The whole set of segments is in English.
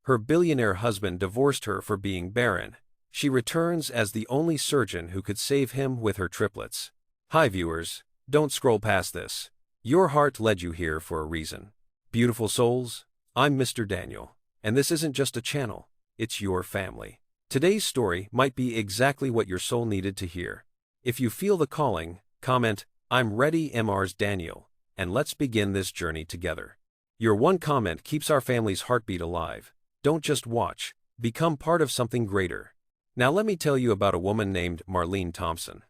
Her billionaire husband divorced her for being barren. She returns as the only surgeon who could save him with her triplets. Hi viewers, don't scroll past this. Your heart led you here for a reason. Beautiful souls, I'm Mr. Daniel, and this isn't just a channel, it's your family. Today's story might be exactly what your soul needed to hear. If you feel the calling, comment, "I'm ready, Mrs. Daniel," and let's begin this journey together. Your one comment keeps our family's heartbeat alive. Don't just watch, become part of something greater. Now let me tell you about a woman named Marlene Thompson.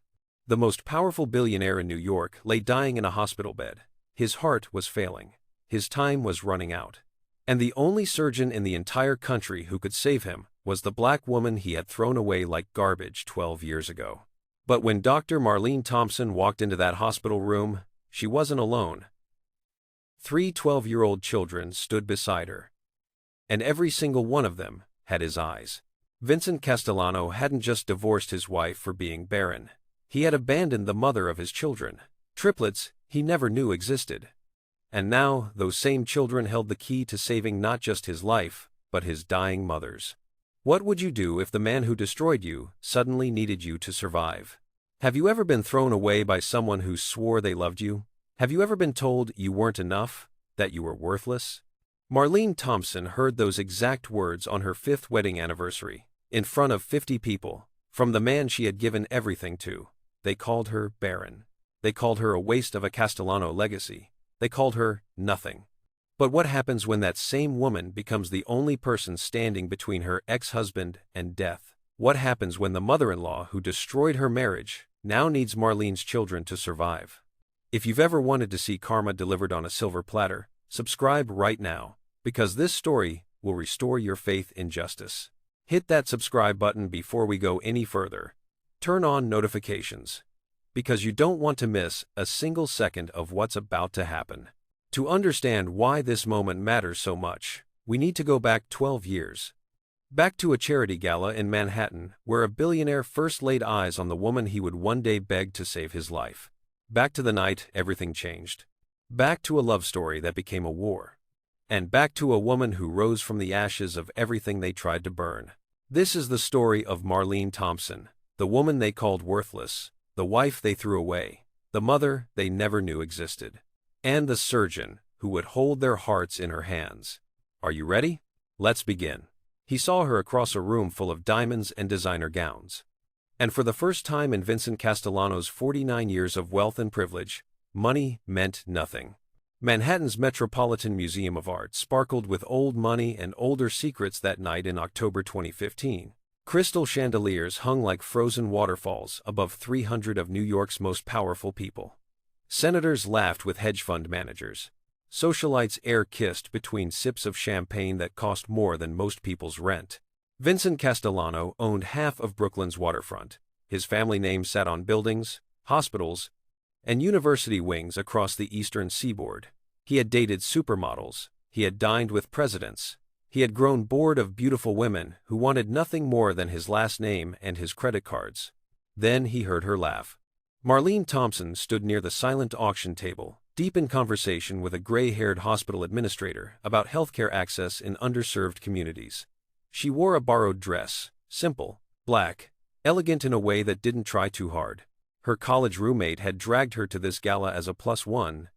The most powerful billionaire in New York lay dying in a hospital bed. His heart was failing. His time was running out. And the only surgeon in the entire country who could save him was the black woman he had thrown away like garbage 12 years ago. But when Dr. Marlene Thompson walked into that hospital room, she wasn't alone. 3 12-year-old children stood beside her. And every single one of them had his eyes. Vincent Castellano hadn't just divorced his wife for being barren. He had abandoned the mother of his children, triplets he never knew existed. And now, those same children held the key to saving not just his life, but his dying mother's. What would you do if the man who destroyed you suddenly needed you to survive? Have you ever been thrown away by someone who swore they loved you? Have you ever been told you weren't enough, that you were worthless? Marlene Thompson heard those exact words on her 5th wedding anniversary, in front of 50 people, from the man she had given everything to. They called her barren. They called her a waste of a Castellano legacy. They called her nothing. But what happens when that same woman becomes the only person standing between her ex-husband and death? What happens when the mother-in-law who destroyed her marriage now needs Marlene's children to survive? If you've ever wanted to see karma delivered on a silver platter, subscribe right now, because this story will restore your faith in justice. Hit that subscribe button before we go any further. Turn on notifications, because you don't want to miss a single second of what's about to happen. To understand why this moment matters so much, we need to go back 12 years. Back to a charity gala in Manhattan, where a billionaire first laid eyes on the woman he would one day beg to save his life. Back to the night everything changed. Back to a love story that became a war. And back to a woman who rose from the ashes of everything they tried to burn. This is the story of Marlene Thompson, the woman they called worthless, the wife they threw away, the mother they never knew existed, and the surgeon who would hold their hearts in her hands. Are you ready? Let's begin. He saw her across a room full of diamonds and designer gowns. And for the first time in Vincent Castellano's 49 years of wealth and privilege, money meant nothing. Manhattan's Metropolitan Museum of Art sparkled with old money and older secrets that night in October 2015. Crystal chandeliers hung like frozen waterfalls above 300 of New York's most powerful people. Senators laughed with hedge fund managers. Socialites air-kissed between sips of champagne that cost more than most people's rent. Vincent Castellano owned half of Brooklyn's waterfront. His family name sat on buildings, hospitals, and university wings across the eastern seaboard. He had dated supermodels. He had dined with presidents. He had grown bored of beautiful women who wanted nothing more than his last name and his credit cards. Then he heard her laugh. Marlene Thompson stood near the silent auction table, deep in conversation with a gray-haired hospital administrator about healthcare access in underserved communities. She wore a borrowed dress, simple, black, elegant in a way that didn't try too hard. Her college roommate had dragged her to this gala as a +1,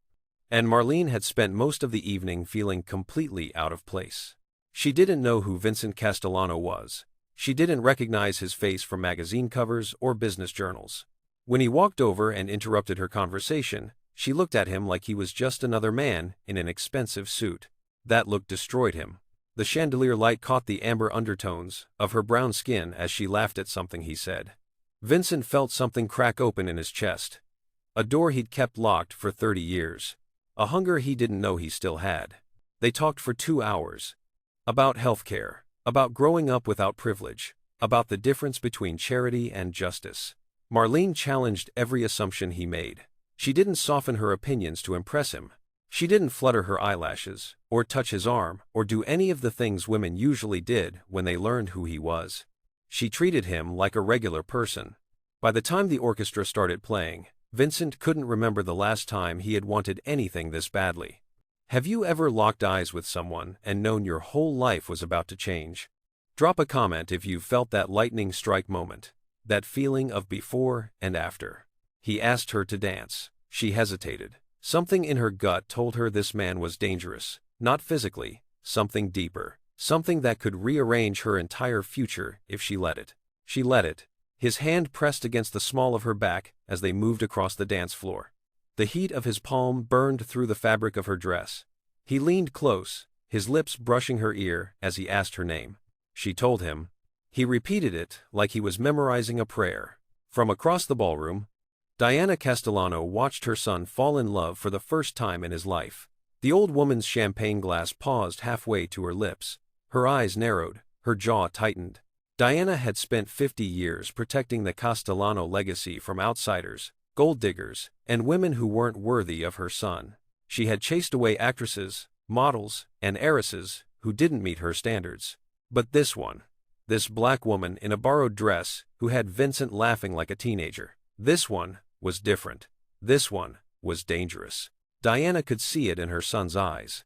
and Marlene had spent most of the evening feeling completely out of place. She didn't know who Vincent Castellano was. She didn't recognize his face from magazine covers or business journals. When he walked over and interrupted her conversation, she looked at him like he was just another man in an expensive suit. That look destroyed him. The chandelier light caught the amber undertones of her brown skin as she laughed at something he said. Vincent felt something crack open in his chest. A door he'd kept locked for 30 years. A hunger he didn't know he still had. They talked for 2 hours. About healthcare, about growing up without privilege, about the difference between charity and justice. Marlene challenged every assumption he made. She didn't soften her opinions to impress him. She didn't flutter her eyelashes, or touch his arm, or do any of the things women usually did when they learned who he was. She treated him like a regular person. By the time the orchestra started playing, Vincent couldn't remember the last time he had wanted anything this badly. Have you ever locked eyes with someone and known your whole life was about to change? Drop a comment if you've felt that lightning strike moment, that feeling of before and after. He asked her to dance. She hesitated. Something in her gut told her this man was dangerous, not physically, something deeper, something that could rearrange her entire future if she let it. She let it. His hand pressed against the small of her back as they moved across the dance floor. The heat of his palm burned through the fabric of her dress. He leaned close, his lips brushing her ear as he asked her name. She told him. He repeated it like he was memorizing a prayer. From across the ballroom, Diana Castellano watched her son fall in love for the first time in his life. The old woman's champagne glass paused halfway to her lips. Her eyes narrowed, her jaw tightened. Diana had spent 50 years protecting the Castellano legacy from outsiders, gold diggers, and women who weren't worthy of her son. She had chased away actresses, models, and heiresses who didn't meet her standards. But this one, this black woman in a borrowed dress who had Vincent laughing like a teenager, this one was different. This one was dangerous. Diana could see it in her son's eyes.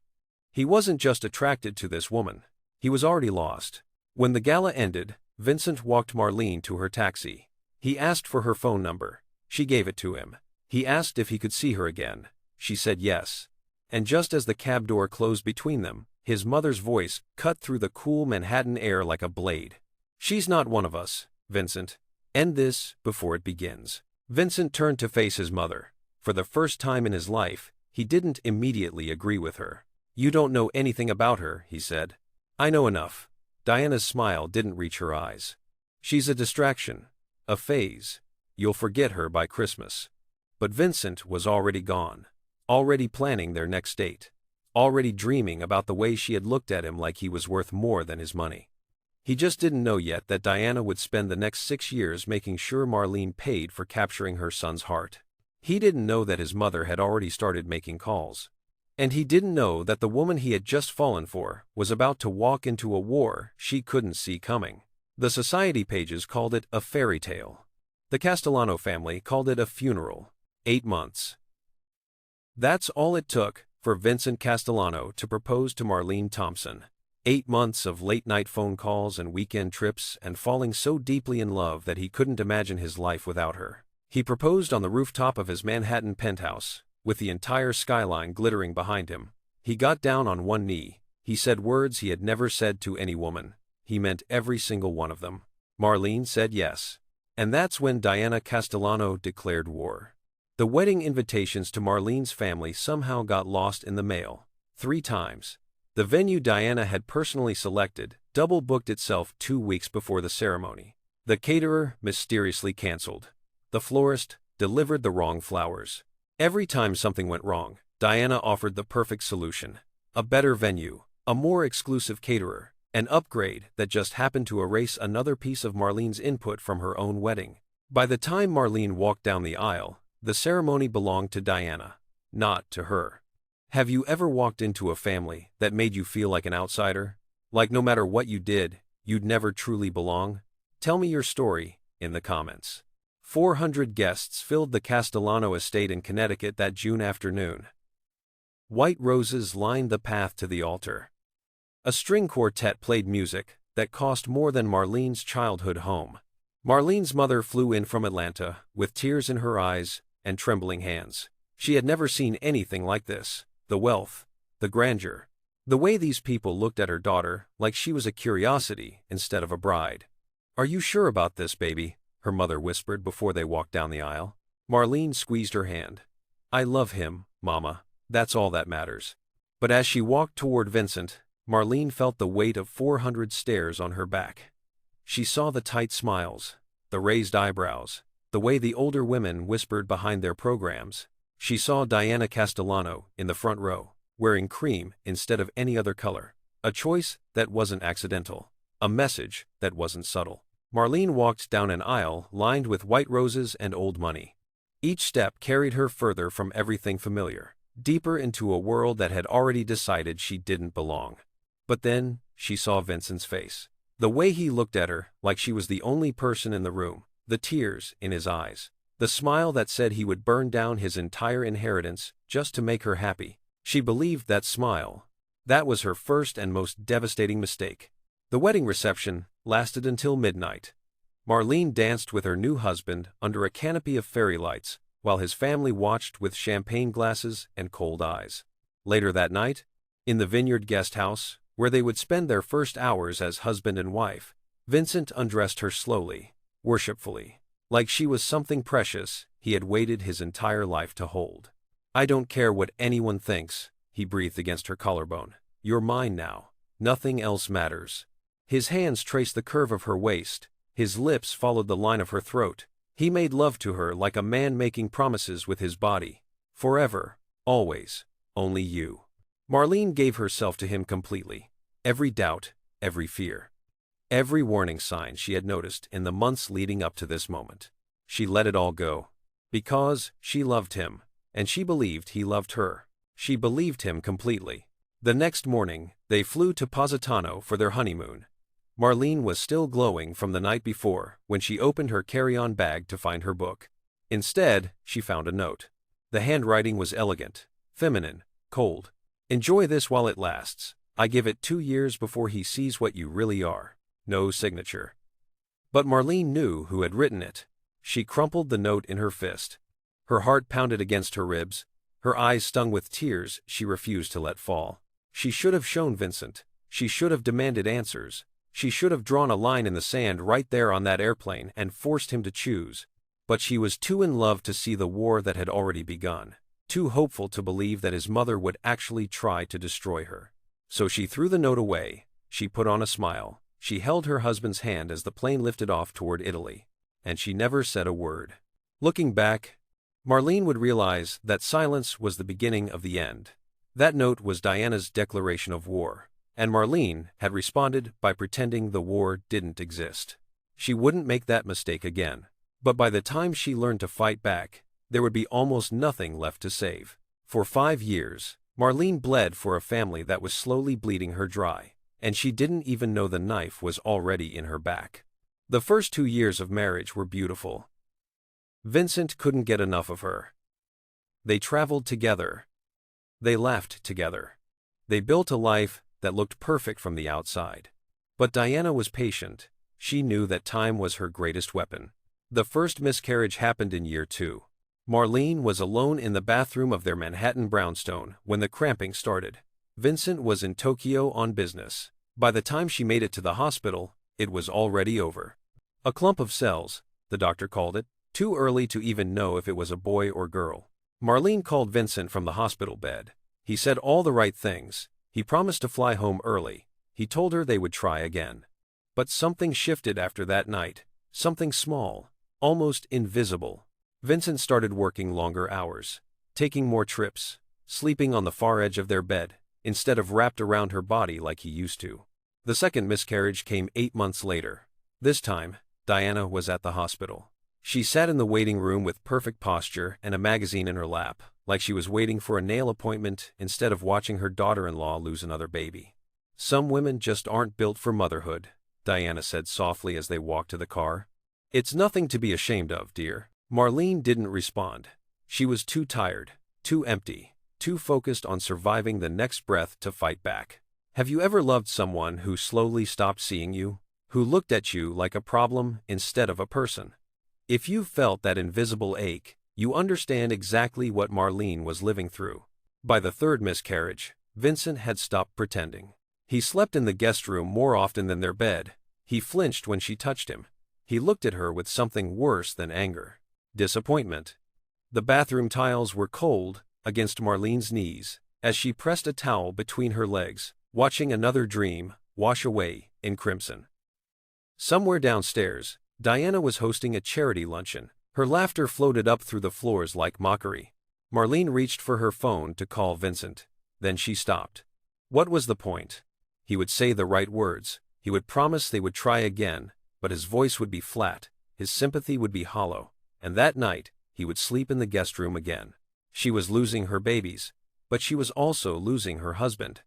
He wasn't just attracted to this woman. He was already lost. When the gala ended, Vincent walked Marlene to her taxi. He asked for her phone number. She gave it to him. He asked if he could see her again. She said yes. And just as the cab door closed between them, his mother's voice cut through the cool Manhattan air like a blade. "She's not one of us, Vincent. End this before it begins." Vincent turned to face his mother. For the first time in his life, he didn't immediately agree with her. "You don't know anything about her," he said. "I know enough." Diana's smile didn't reach her eyes. "She's a distraction. A phase. You'll forget her by Christmas." But Vincent was already gone. Already planning their next date. Already dreaming about the way she had looked at him like he was worth more than his money. He just didn't know yet that Diana would spend the next 6 years making sure Marlene paid for capturing her son's heart. He didn't know that his mother had already started making calls. And he didn't know that the woman he had just fallen for was about to walk into a war she couldn't see coming. The society pages called it a fairy tale. The Castellano family called it a funeral. 8 months. That's all it took for Vincent Castellano to propose to Marlene Thompson. 8 months of late-night phone calls and weekend trips and falling so deeply in love that he couldn't imagine his life without her. He proposed on the rooftop of his Manhattan penthouse, with the entire skyline glittering behind him. He got down on one knee. He said words he had never said to any woman. He meant every single one of them. Marlene said yes. And that's when Diana Castellano declared war. The wedding invitations to Marlene's family somehow got lost in the mail. 3 times. The venue Diana had personally selected double-booked itself 2 weeks before the ceremony. The caterer mysteriously canceled. The florist delivered the wrong flowers. Every time something went wrong, Diana offered the perfect solution. A better venue, a more exclusive caterer, an upgrade that just happened to erase another piece of Marlene's input from her own wedding. By the time Marlene walked down the aisle, the ceremony belonged to Diana, not to her. Have you ever walked into a family that made you feel like an outsider? Like no matter what you did, you'd never truly belong? Tell me your story in the comments. 400 guests filled the Castellano estate in Connecticut that June afternoon. White roses lined the path to the altar. A string quartet played music that cost more than Marlene's childhood home. Marlene's mother flew in from Atlanta with tears in her eyes and trembling hands. She had never seen anything like this. The wealth, the grandeur, the way these people looked at her daughter like she was a curiosity instead of a bride. "Are you sure about this, baby?" her mother whispered before they walked down the aisle. Marlene squeezed her hand. "I love him, Mama. That's all that matters." But as she walked toward Vincent, Marlene felt the weight of 400 stares on her back. She saw the tight smiles, the raised eyebrows, the way the older women whispered behind their programs. She saw Diana Castellano in the front row, wearing cream instead of any other color. A choice that wasn't accidental. A message that wasn't subtle. Marlene walked down an aisle lined with white roses and old money. Each step carried her further from everything familiar, deeper into a world that had already decided she didn't belong. But then, she saw Vincent's face. The way he looked at her like she was the only person in the room, the tears in his eyes. The smile that said he would burn down his entire inheritance just to make her happy. She believed that smile. That was her first and most devastating mistake. The wedding reception lasted until midnight. Marlene danced with her new husband under a canopy of fairy lights, while his family watched with champagne glasses and cold eyes. Later that night, in the Vineyard guest house, where they would spend their first hours as husband and wife, Vincent undressed her slowly, worshipfully. Like she was something precious he had waited his entire life to hold. "I don't care what anyone thinks," he breathed against her collarbone. "You're mine now. Nothing else matters." His hands traced the curve of her waist, his lips followed the line of her throat. He made love to her like a man making promises with his body. "Forever, always, only you." Marlene gave herself to him completely. Every doubt, every fear, every warning sign she had noticed in the months leading up to this moment. She let it all go. Because she loved him, and she believed he loved her. She believed him completely. The next morning, they flew to Positano for their honeymoon. Marlene was still glowing from the night before when she opened her carry-on bag to find her book. Instead, she found a note. The handwriting was elegant, feminine, cold. "Enjoy this while it lasts. I give it 2 years before he sees what you really are." No signature. But Marlene knew who had written it. She crumpled the note in her fist. Her heart pounded against her ribs. Her eyes stung with tears she refused to let fall. She should have shown Vincent. She should have demanded answers. She should have drawn a line in the sand right there on that airplane and forced him to choose. But she was too in love to see the war that had already begun, too hopeful to believe that his mother would actually try to destroy her. So she threw the note away. She put on a smile. She held her husband's hand as the plane lifted off toward Italy. And she never said a word. Looking back, Marlene would realize that silence was the beginning of the end. That note was Diana's declaration of war, and Marlene had responded by pretending the war didn't exist. She wouldn't make that mistake again. But by the time she learned to fight back, there would be almost nothing left to save. For 5 years, Marlene bled for a family that was slowly bleeding her dry, and she didn't even know the knife was already in her back. The first 2 years of marriage were beautiful. Vincent couldn't get enough of her. They traveled together. They laughed together. They built a life that looked perfect from the outside. But Diana was patient. She knew that time was her greatest weapon. The first miscarriage happened in year 2. Marlene was alone in the bathroom of their Manhattan brownstone when the cramping started. Vincent was in Tokyo on business. By the time she made it to the hospital, it was already over. A clump of cells, the doctor called it, too early to even know if it was a boy or girl. Marlene called Vincent from the hospital bed. He said all the right things. He promised to fly home early. He told her they would try again. But something shifted after that night. Something small, almost invisible. Vincent started working longer hours, taking more trips, sleeping on the far edge of their bed, instead of wrapped around her body like he used to. The second miscarriage came 8 months later. This time, Diana was at the hospital. She sat in the waiting room with perfect posture and a magazine in her lap, like she was waiting for a nail appointment instead of watching her daughter-in-law lose another baby. "Some women just aren't built for motherhood," Diana said softly as they walked to the car. "It's nothing to be ashamed of, dear." Marlene didn't respond. She was too tired, too empty, too focused on surviving the next breath to fight back. Have you ever loved someone who slowly stopped seeing you? Who looked at you like a problem instead of a person? If you've felt that invisible ache, you understand exactly what Marlene was living through. By the third miscarriage, Vincent had stopped pretending. He slept in the guest room more often than their bed. He flinched when she touched him. He looked at her with something worse than anger. Disappointment. The bathroom tiles were cold against Marlene's knees as she pressed a towel between her legs, watching another dream wash away in crimson. Somewhere downstairs, Diana was hosting a charity luncheon. Her laughter floated up through the floors like mockery. Marlene reached for her phone to call Vincent. Then she stopped. What was the point? He would say the right words. He would promise they would try again, but his voice would be flat, his sympathy would be hollow, and that night, he would sleep in the guest room again. She was losing her babies, but she was also losing her husband.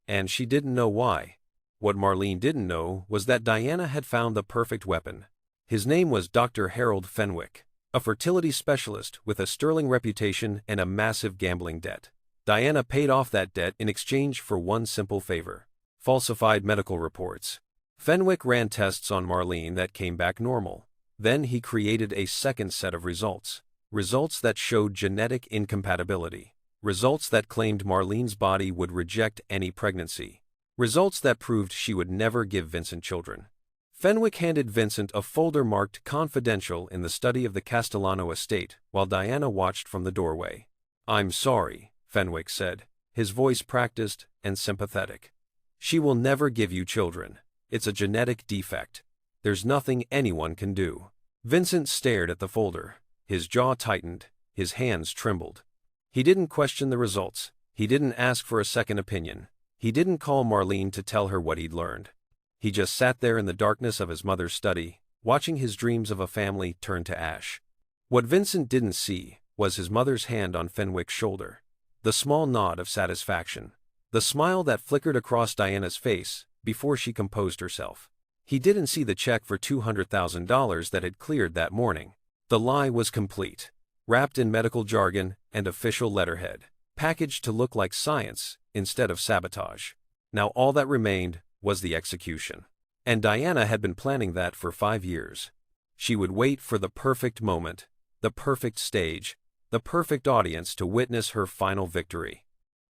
And she didn't know why. What Marlene didn't know was that Diana had found the perfect weapon. His name was Dr. Harold Fenwick, a fertility specialist with a sterling reputation and a massive gambling debt. Diana paid off that debt in exchange for one simple favor: falsified medical reports. Fenwick ran tests on Marlene that came back normal. Then he created a second set of results. Results that showed genetic incompatibility. Results that claimed Marlene's body would reject any pregnancy. Results that proved she would never give Vincent children. Fenwick handed Vincent a folder marked "Confidential" in the study of the Castellano estate, while Diana watched from the doorway. "I'm sorry," Fenwick said, his voice practiced and sympathetic. "She will never give you children. It's a genetic defect. There's nothing anyone can do." Vincent stared at the folder. His jaw tightened, his hands trembled. He didn't question the results. He didn't ask for a second opinion. He didn't call Marlene to tell her what he'd learned. He just sat there in the darkness of his mother's study, watching his dreams of a family turn to ash. What Vincent didn't see was his mother's hand on Fenwick's shoulder. The small nod of satisfaction. The smile that flickered across Diana's face before she composed herself. He didn't see the check for $200,000 that had cleared that morning. The lie was complete, wrapped in medical jargon and official letterhead, packaged to look like science instead of sabotage. Now all that remained was the execution. And Diana had been planning that for 5 years. She would wait for the perfect moment, the perfect stage, the perfect audience to witness her final victory.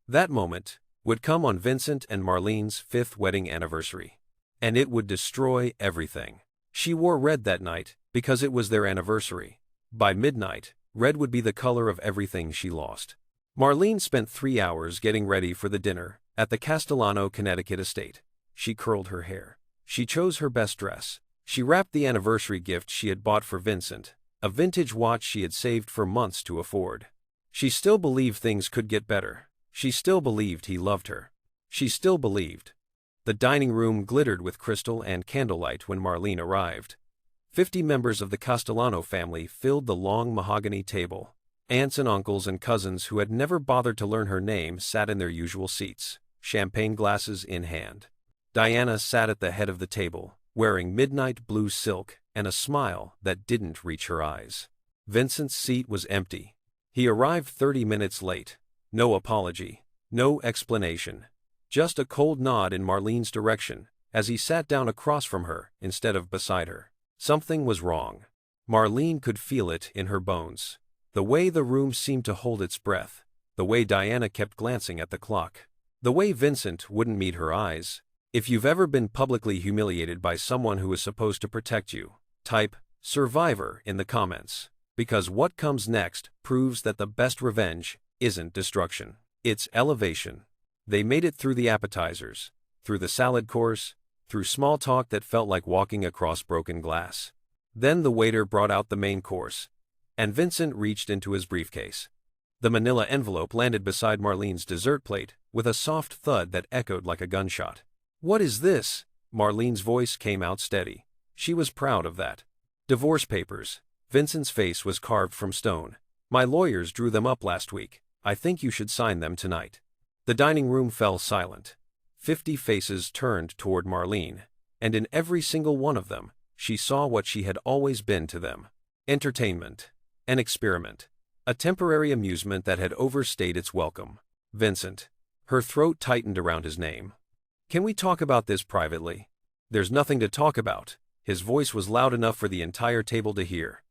That moment would come on Vincent and Marlene's 5th wedding anniversary. And it would destroy everything. She wore red that night because it was their anniversary. By midnight, red would be the color of everything she lost. Marlene spent 3 hours getting ready for the dinner at the Castellano, Connecticut estate. She curled her hair. She chose her best dress. She wrapped the anniversary gift she had bought for Vincent, a vintage watch she had saved for months to afford. She still believed things could get better. She still believed he loved her. She still believed. The dining room glittered with crystal and candlelight when Marlene arrived. 50 members of the Castellano family filled the long mahogany table. Aunts and uncles and cousins who had never bothered to learn her name sat in their usual seats, champagne glasses in hand. Diana sat at the head of the table, wearing midnight blue silk and a smile that didn't reach her eyes. Vincent's seat was empty. He arrived 30 minutes late. No apology, no explanation. Just a cold nod in Marlene's direction as he sat down across from her instead of beside her. Something was wrong. Marlene could feel it in her bones. The way the room seemed to hold its breath. The way Diana kept glancing at the clock. The way Vincent wouldn't meet her eyes. If you've ever been publicly humiliated by someone who is supposed to protect you, type "survivor" in the comments. Because what comes next proves that the best revenge isn't destruction. It's elevation. They made it through the appetizers, through the salad course, through small talk that felt like walking across broken glass. Then the waiter brought out the main course, and Vincent reached into his briefcase. The manila envelope landed beside Marlene's dessert plate with a soft thud that echoed like a gunshot. "What is this?" Marlene's voice came out steady. She was proud of that. "Divorce papers." Vincent's face was carved from stone. "My lawyers drew them up last week. I think you should sign them tonight." The dining room fell silent. 50 faces turned toward Marlene, and in every single one of them, she saw what she had always been to them. Entertainment. An experiment. A temporary amusement that had overstayed its welcome. Vincent. Her throat tightened around his name. "Can we talk about this privately?" "There's nothing to talk about." His voice was loud enough for the entire table to hear.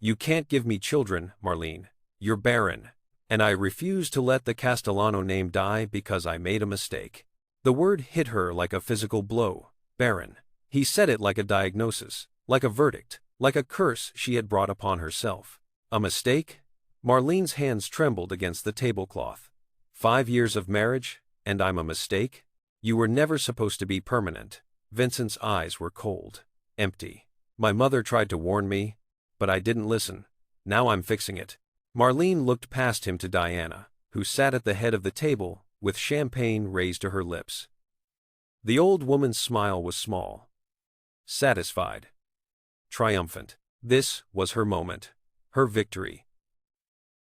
"You can't give me children, Marlene. You're barren. And I refuse to let the Castellano name die because I made a mistake." The word hit her like a physical blow. Barren. He said it like a diagnosis, like a verdict, like a curse she had brought upon herself. A mistake? Marlene's hands trembled against the tablecloth. 5 years of marriage, and I'm a mistake? You were never supposed to be permanent. Vincent's eyes were cold, empty. "My mother tried to warn me, but I didn't listen. Now I'm fixing it." Marlene looked past him to Diana, who sat at the head of the table with champagne raised to her lips. The old woman's smile was small, satisfied, triumphant. This was her moment, her victory.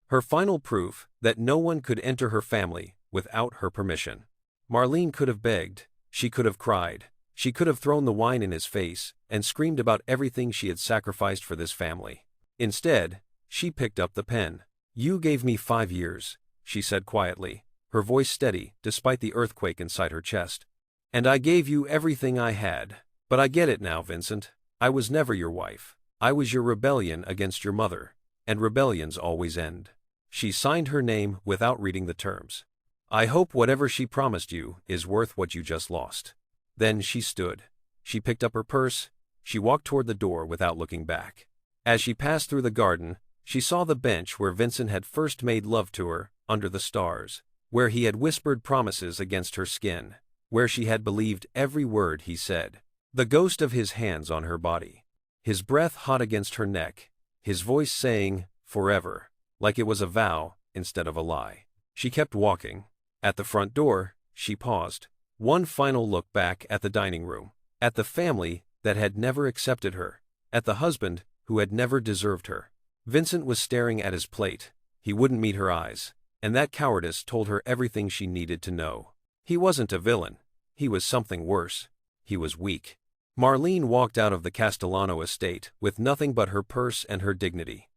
Her final proof that no one could enter her family without her permission. Marlene could have begged, she could have cried, she could have thrown the wine in his face and screamed about everything she had sacrificed for this family. Instead, she picked up the pen. "You gave me 5 years," she said quietly. her voice steady despite the earthquake inside her chest. "And I gave you everything I had. But I get it now, Vincent. I was never your wife. I was your rebellion against your mother. And rebellions always end." She signed her name without reading the terms. "I hope whatever she promised you is worth what you just lost." Then she stood. She picked up her purse. She walked toward the door without looking back. As she passed through the garden, she saw the bench where Vincent had first made love to her, under the stars, where he had whispered promises against her skin, where she had believed every word he said. The ghost of his hands on her body, his breath hot against her neck, his voice saying, "Forever," like it was a vow instead of a lie. She kept walking. At the front door, she paused. One final look back at the dining room, at the family that had never accepted her, at the husband who had never deserved her. Vincent was staring at his plate. He wouldn't meet her eyes, and that cowardice told her everything she needed to know. He wasn't a villain. He was something worse. He was weak. Marlene walked out of the Castellano estate with nothing but her purse and her dignity.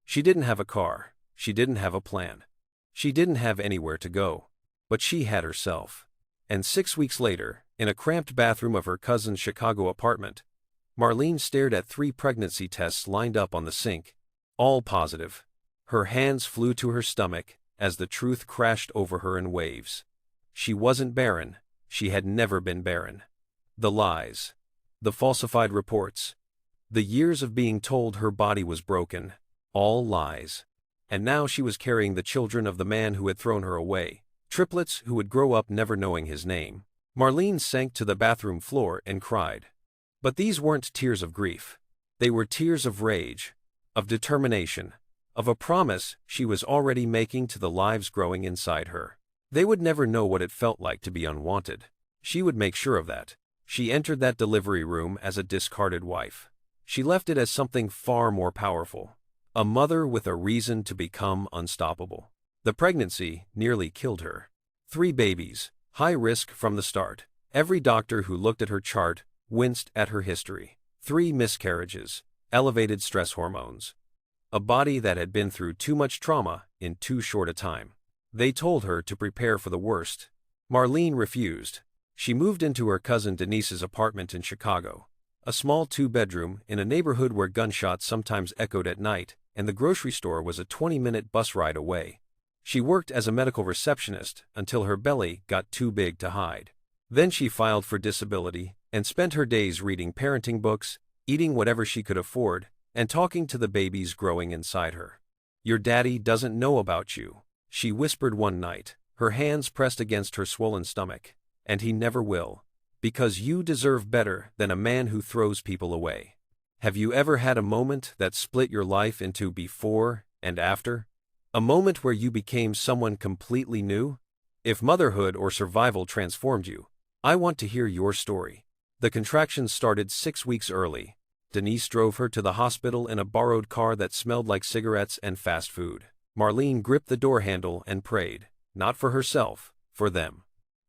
She didn't have a car. She didn't have a plan. She didn't have anywhere to go. But she had herself. And 6 weeks later, in a cramped bathroom of her cousin's Chicago apartment, Marlene stared at 3 pregnancy tests lined up on the sink, all positive. Her hands flew to her stomach as the truth crashed over her in waves. She wasn't barren. She had never been barren. The lies. The falsified reports. The years of being told her body was broken. All lies. And now she was carrying the children of the man who had thrown her away. Triplets who would grow up never knowing his name. Marlene sank to the bathroom floor and cried. But these weren't tears of grief. They were tears of rage, of determination, of a promise she was already making to the lives growing inside her. They would never know what it felt like to be unwanted. She would make sure of that. She entered that delivery room as a discarded wife. She left it as something far more powerful. A mother with a reason to become unstoppable. The pregnancy nearly killed her. 3 babies, high risk from the start. Every doctor who looked at her chart winced at her history. 3 miscarriages, elevated stress hormones. A body that had been through too much trauma in too short a time. They told her to prepare for the worst. Marlene refused. She moved into her cousin Denise's apartment in Chicago. A small 2-bedroom in a neighborhood where gunshots sometimes echoed at night, and the grocery store was a 20-minute bus ride away. She worked as a medical receptionist until her belly got too big to hide. Then she filed for disability and spent her days reading parenting books, eating whatever she could afford, and talking to the babies growing inside her. "Your daddy doesn't know about you," she whispered one night, her hands pressed against her swollen stomach. "And he never will. Because you deserve better than a man who throws people away." Have you ever had a moment that split your life into before and after? A moment where you became someone completely new? If motherhood or survival transformed you, I want to hear your story. The contractions started 6 weeks early. Denise drove her to the hospital in a borrowed car that smelled like cigarettes and fast food. Marlene gripped the door handle and prayed, not for herself, for them.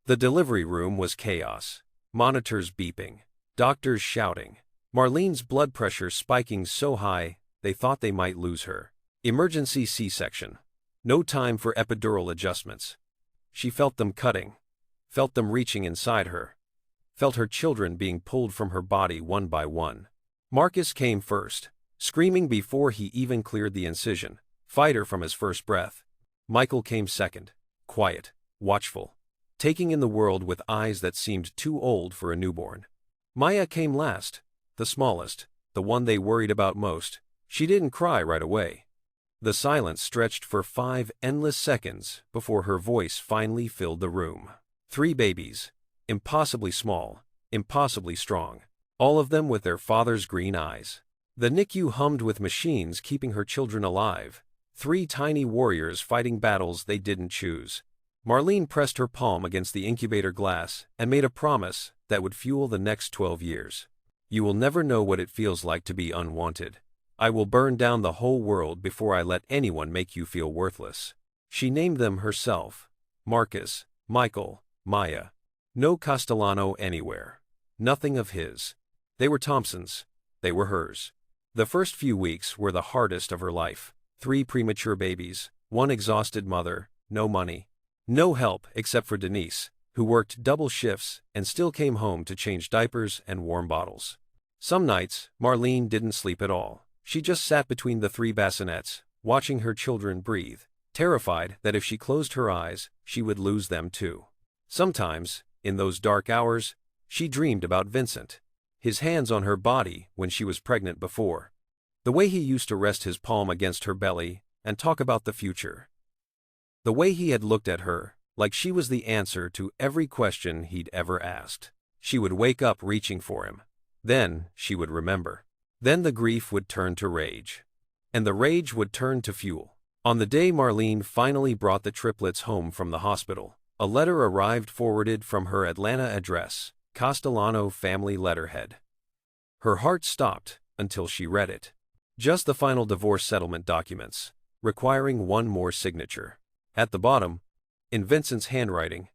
The delivery room was chaos. Monitors beeping. Doctors shouting. Marlene's blood pressure spiking so high, they thought they might lose her. Emergency C-section. No time for epidural adjustments. She felt them cutting. Felt them reaching inside her. Felt her children being pulled from her body one by one. Marcus came first, screaming before he even cleared the incision, fighter from his first breath. Michael came second, quiet, watchful, taking in the world with eyes that seemed too old for a newborn. Maya came last, the smallest, the one they worried about most. She didn't cry right away. The silence stretched for 5 endless seconds before her voice finally filled the room. 3 babies, impossibly small, impossibly strong, all of them with their father's green eyes. The NICU hummed with machines keeping her children alive. 3 tiny warriors fighting battles they didn't choose. Marlene pressed her palm against the incubator glass and made a promise that would fuel the next 12 years. "You will never know what it feels like to be unwanted. I will burn down the whole world before I let anyone make you feel worthless." She named them herself. Marcus, Michael, Maya. No Castellano anywhere. Nothing of his. They were Thompson's. They were hers. The first few weeks were the hardest of her life. 3 premature babies, 1 exhausted mother, no money. No help except for Denise, who worked double shifts and still came home to change diapers and warm bottles. Some nights, Marlene didn't sleep at all. She just sat between the three bassinets, watching her children breathe, terrified that if she closed her eyes, she would lose them too. Sometimes, in those dark hours, she dreamed about Vincent. His hands on her body when she was pregnant before. The way he used to rest his palm against her belly and talk about the future. The way he had looked at her, like she was the answer to every question he'd ever asked. She would wake up reaching for him. Then she would remember. Then the grief would turn to rage. And the rage would turn to fuel. On the day Marlene finally brought the triplets home from the hospital, a letter arrived forwarded from her Atlanta address, Castellano family letterhead. Her heart stopped until she read it. Just the final divorce settlement documents, requiring one more signature. At the bottom, in Vincent's handwriting,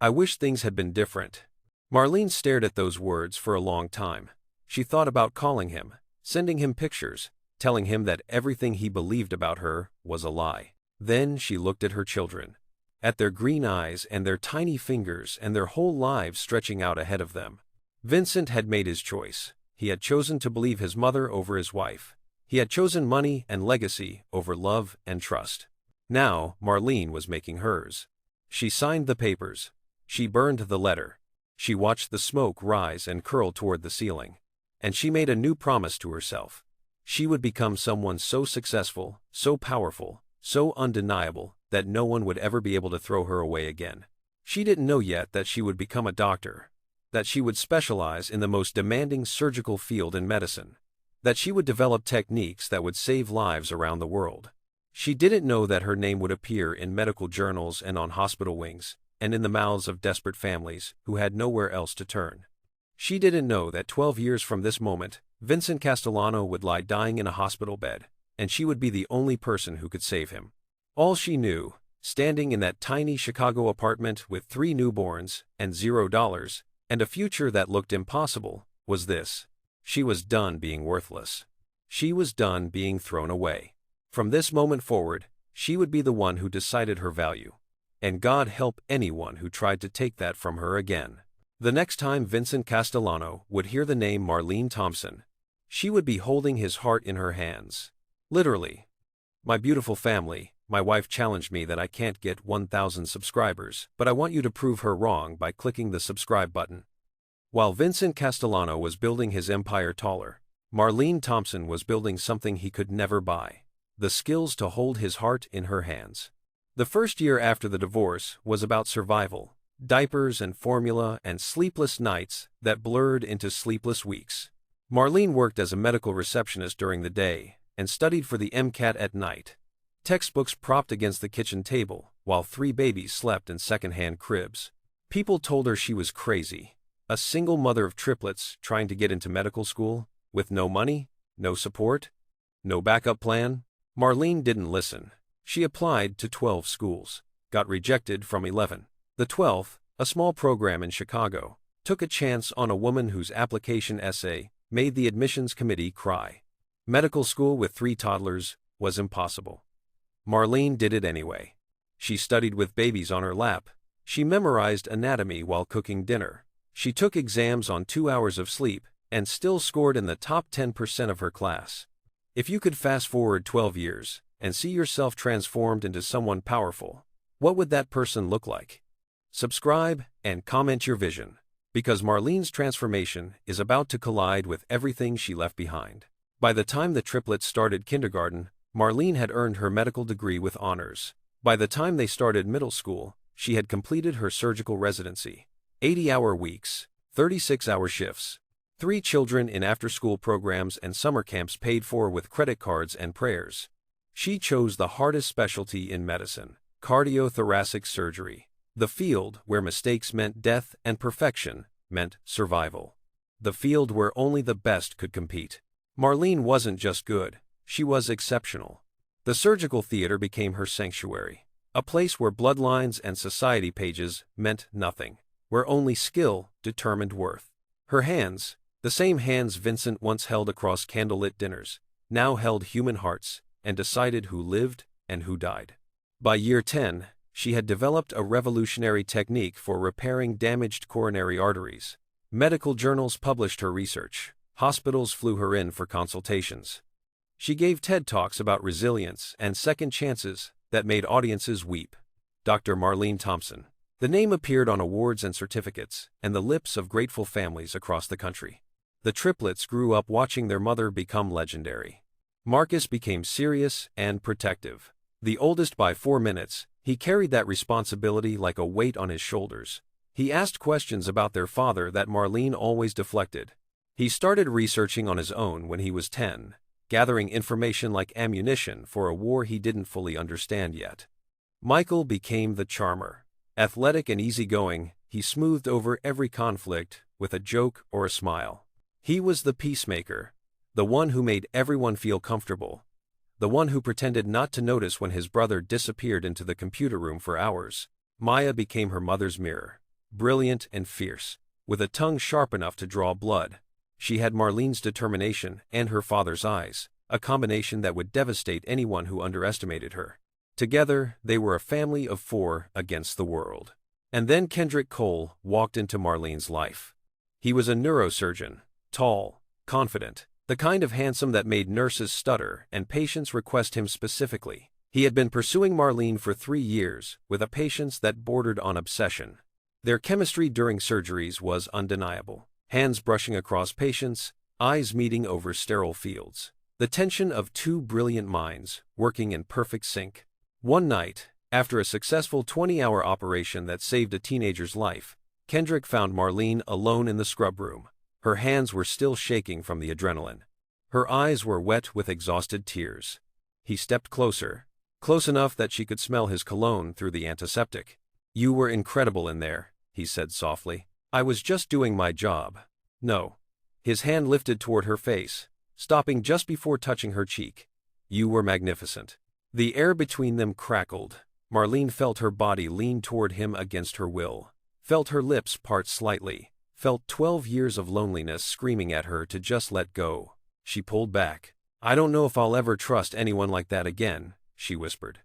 "I wish things had been different." Marlene stared at those words for a long time. She thought about calling him, sending him pictures, telling him that everything he believed about her was a lie. Then she looked at her children, at their green eyes and their tiny fingers and their whole lives stretching out ahead of them. Vincent had made his choice. He had chosen to believe his mother over his wife. He had chosen money and legacy over love and trust. Now, Marlene was making hers. She signed the papers. She burned the letter. She watched the smoke rise and curl toward the ceiling. And she made a new promise to herself. She would become someone so successful, so powerful, so undeniable, that no one would ever be able to throw her away again. She didn't know yet that she would become a doctor, that she would specialize in the most demanding surgical field in medicine, that she would develop techniques that would save lives around the world. She didn't know that her name would appear in medical journals and on hospital wings, and in the mouths of desperate families who had nowhere else to turn. She didn't know that 12 years from this moment, Vincent Castellano would lie dying in a hospital bed, and she would be the only person who could save him. All she knew, standing in that tiny Chicago apartment with 3 newborns and $0, and a future that looked impossible, was this: she was done being worthless. She was done being thrown away. From this moment forward, she would be the one who decided her value. And God help anyone who tried to take that from her again. The next time Vincent Castellano would hear the name Marlene Thompson, she would be holding his heart in her hands. Literally. "My beautiful family, my wife challenged me that I can't get 1,000 subscribers, but I want you to prove her wrong by clicking the subscribe button." While Vincent Castellano was building his empire taller, Marlene Thompson was building something he could never buy: the skills to hold his heart in her hands. The first year after the divorce was about survival, diapers and formula and sleepless nights that blurred into sleepless weeks. Marlene worked as a medical receptionist during the day and studied for the MCAT at night. Textbooks propped against the kitchen table, while 3 babies slept in second-hand cribs. People told her she was crazy, a single mother of triplets trying to get into medical school, with no money, no support, no backup plan. Marlene didn't listen. She applied to 12 schools, got rejected from 11. The 12th, a small program in Chicago, took a chance on a woman whose application essay made the admissions committee cry. Medical school with 3 toddlers was impossible. Marlene did it anyway. She studied with babies on her lap. She memorized anatomy while cooking dinner. She took exams on 2 hours of sleep and still scored in the top 10% of her class. If you could fast forward 12 years and see yourself transformed into someone powerful, what would that person look like? Subscribe and comment your vision, because Marlene's transformation is about to collide with everything she left behind. By the time the triplets started kindergarten, Marlene had earned her medical degree with honors. By the time they started middle school, she had completed her surgical residency. 80-hour weeks, 36-hour shifts, 3 children in after-school programs and summer camps paid for with credit cards and prayers. She chose the hardest specialty in medicine: cardiothoracic surgery, the field where mistakes meant death and perfection meant survival. The field where only the best could compete. Marlene wasn't just good, she was exceptional. The surgical theater became her sanctuary, a place where bloodlines and society pages meant nothing, where only skill determined worth. Her hands, the same hands Vincent once held across candlelit dinners, now held human hearts and decided who lived and who died. By year 10, She had developed a revolutionary technique for repairing damaged coronary arteries. Medical journals published her research. Hospitals flew her in for consultations. She gave TED Talks about resilience and second chances that made audiences weep. Dr. Marlene Thompson. The name appeared on awards and certificates, and the lips of grateful families across the country. The triplets grew up watching their mother become legendary. Marcus became serious and protective. The oldest by 4 minutes, he carried that responsibility like a weight on his shoulders. He asked questions about their father that Marlene always deflected. He started researching on his own when he was 10, gathering information like ammunition for a war he didn't fully understand yet. Michael became the charmer. Athletic and easygoing, he smoothed over every conflict with a joke or a smile. He was the peacemaker, the one who made everyone feel comfortable, the one who pretended not to notice when his brother disappeared into the computer room for hours. Maya became her mother's mirror, brilliant and fierce, with a tongue sharp enough to draw blood. She had Marlene's determination and her father's eyes, a combination that would devastate anyone who underestimated her. Together, they were a family of 4 against the world. And then Kendrick Cole walked into Marlene's life. He was a neurosurgeon, tall, confident, the kind of handsome that made nurses stutter and patients request him specifically. He had been pursuing Marlene for 3 years, with a patience that bordered on obsession. Their chemistry during surgeries was undeniable. Hands brushing across patients, eyes meeting over sterile fields. The tension of 2 brilliant minds, working in perfect sync. One night, after a successful 20-hour operation that saved a teenager's life, Kendrick found Marlene alone in the scrub room. Her hands were still shaking from the adrenaline. Her eyes were wet with exhausted tears. He stepped closer, close enough that she could smell his cologne through the antiseptic. "You were incredible in there," he said softly. "I was just doing my job." "No." His hand lifted toward her face, stopping just before touching her cheek. "You were magnificent." The air between them crackled. Marlene felt her body lean toward him against her will, felt her lips part slightly, felt 12 years of loneliness screaming at her to just let go. She pulled back. "I don't know if I'll ever trust anyone like that again," she whispered.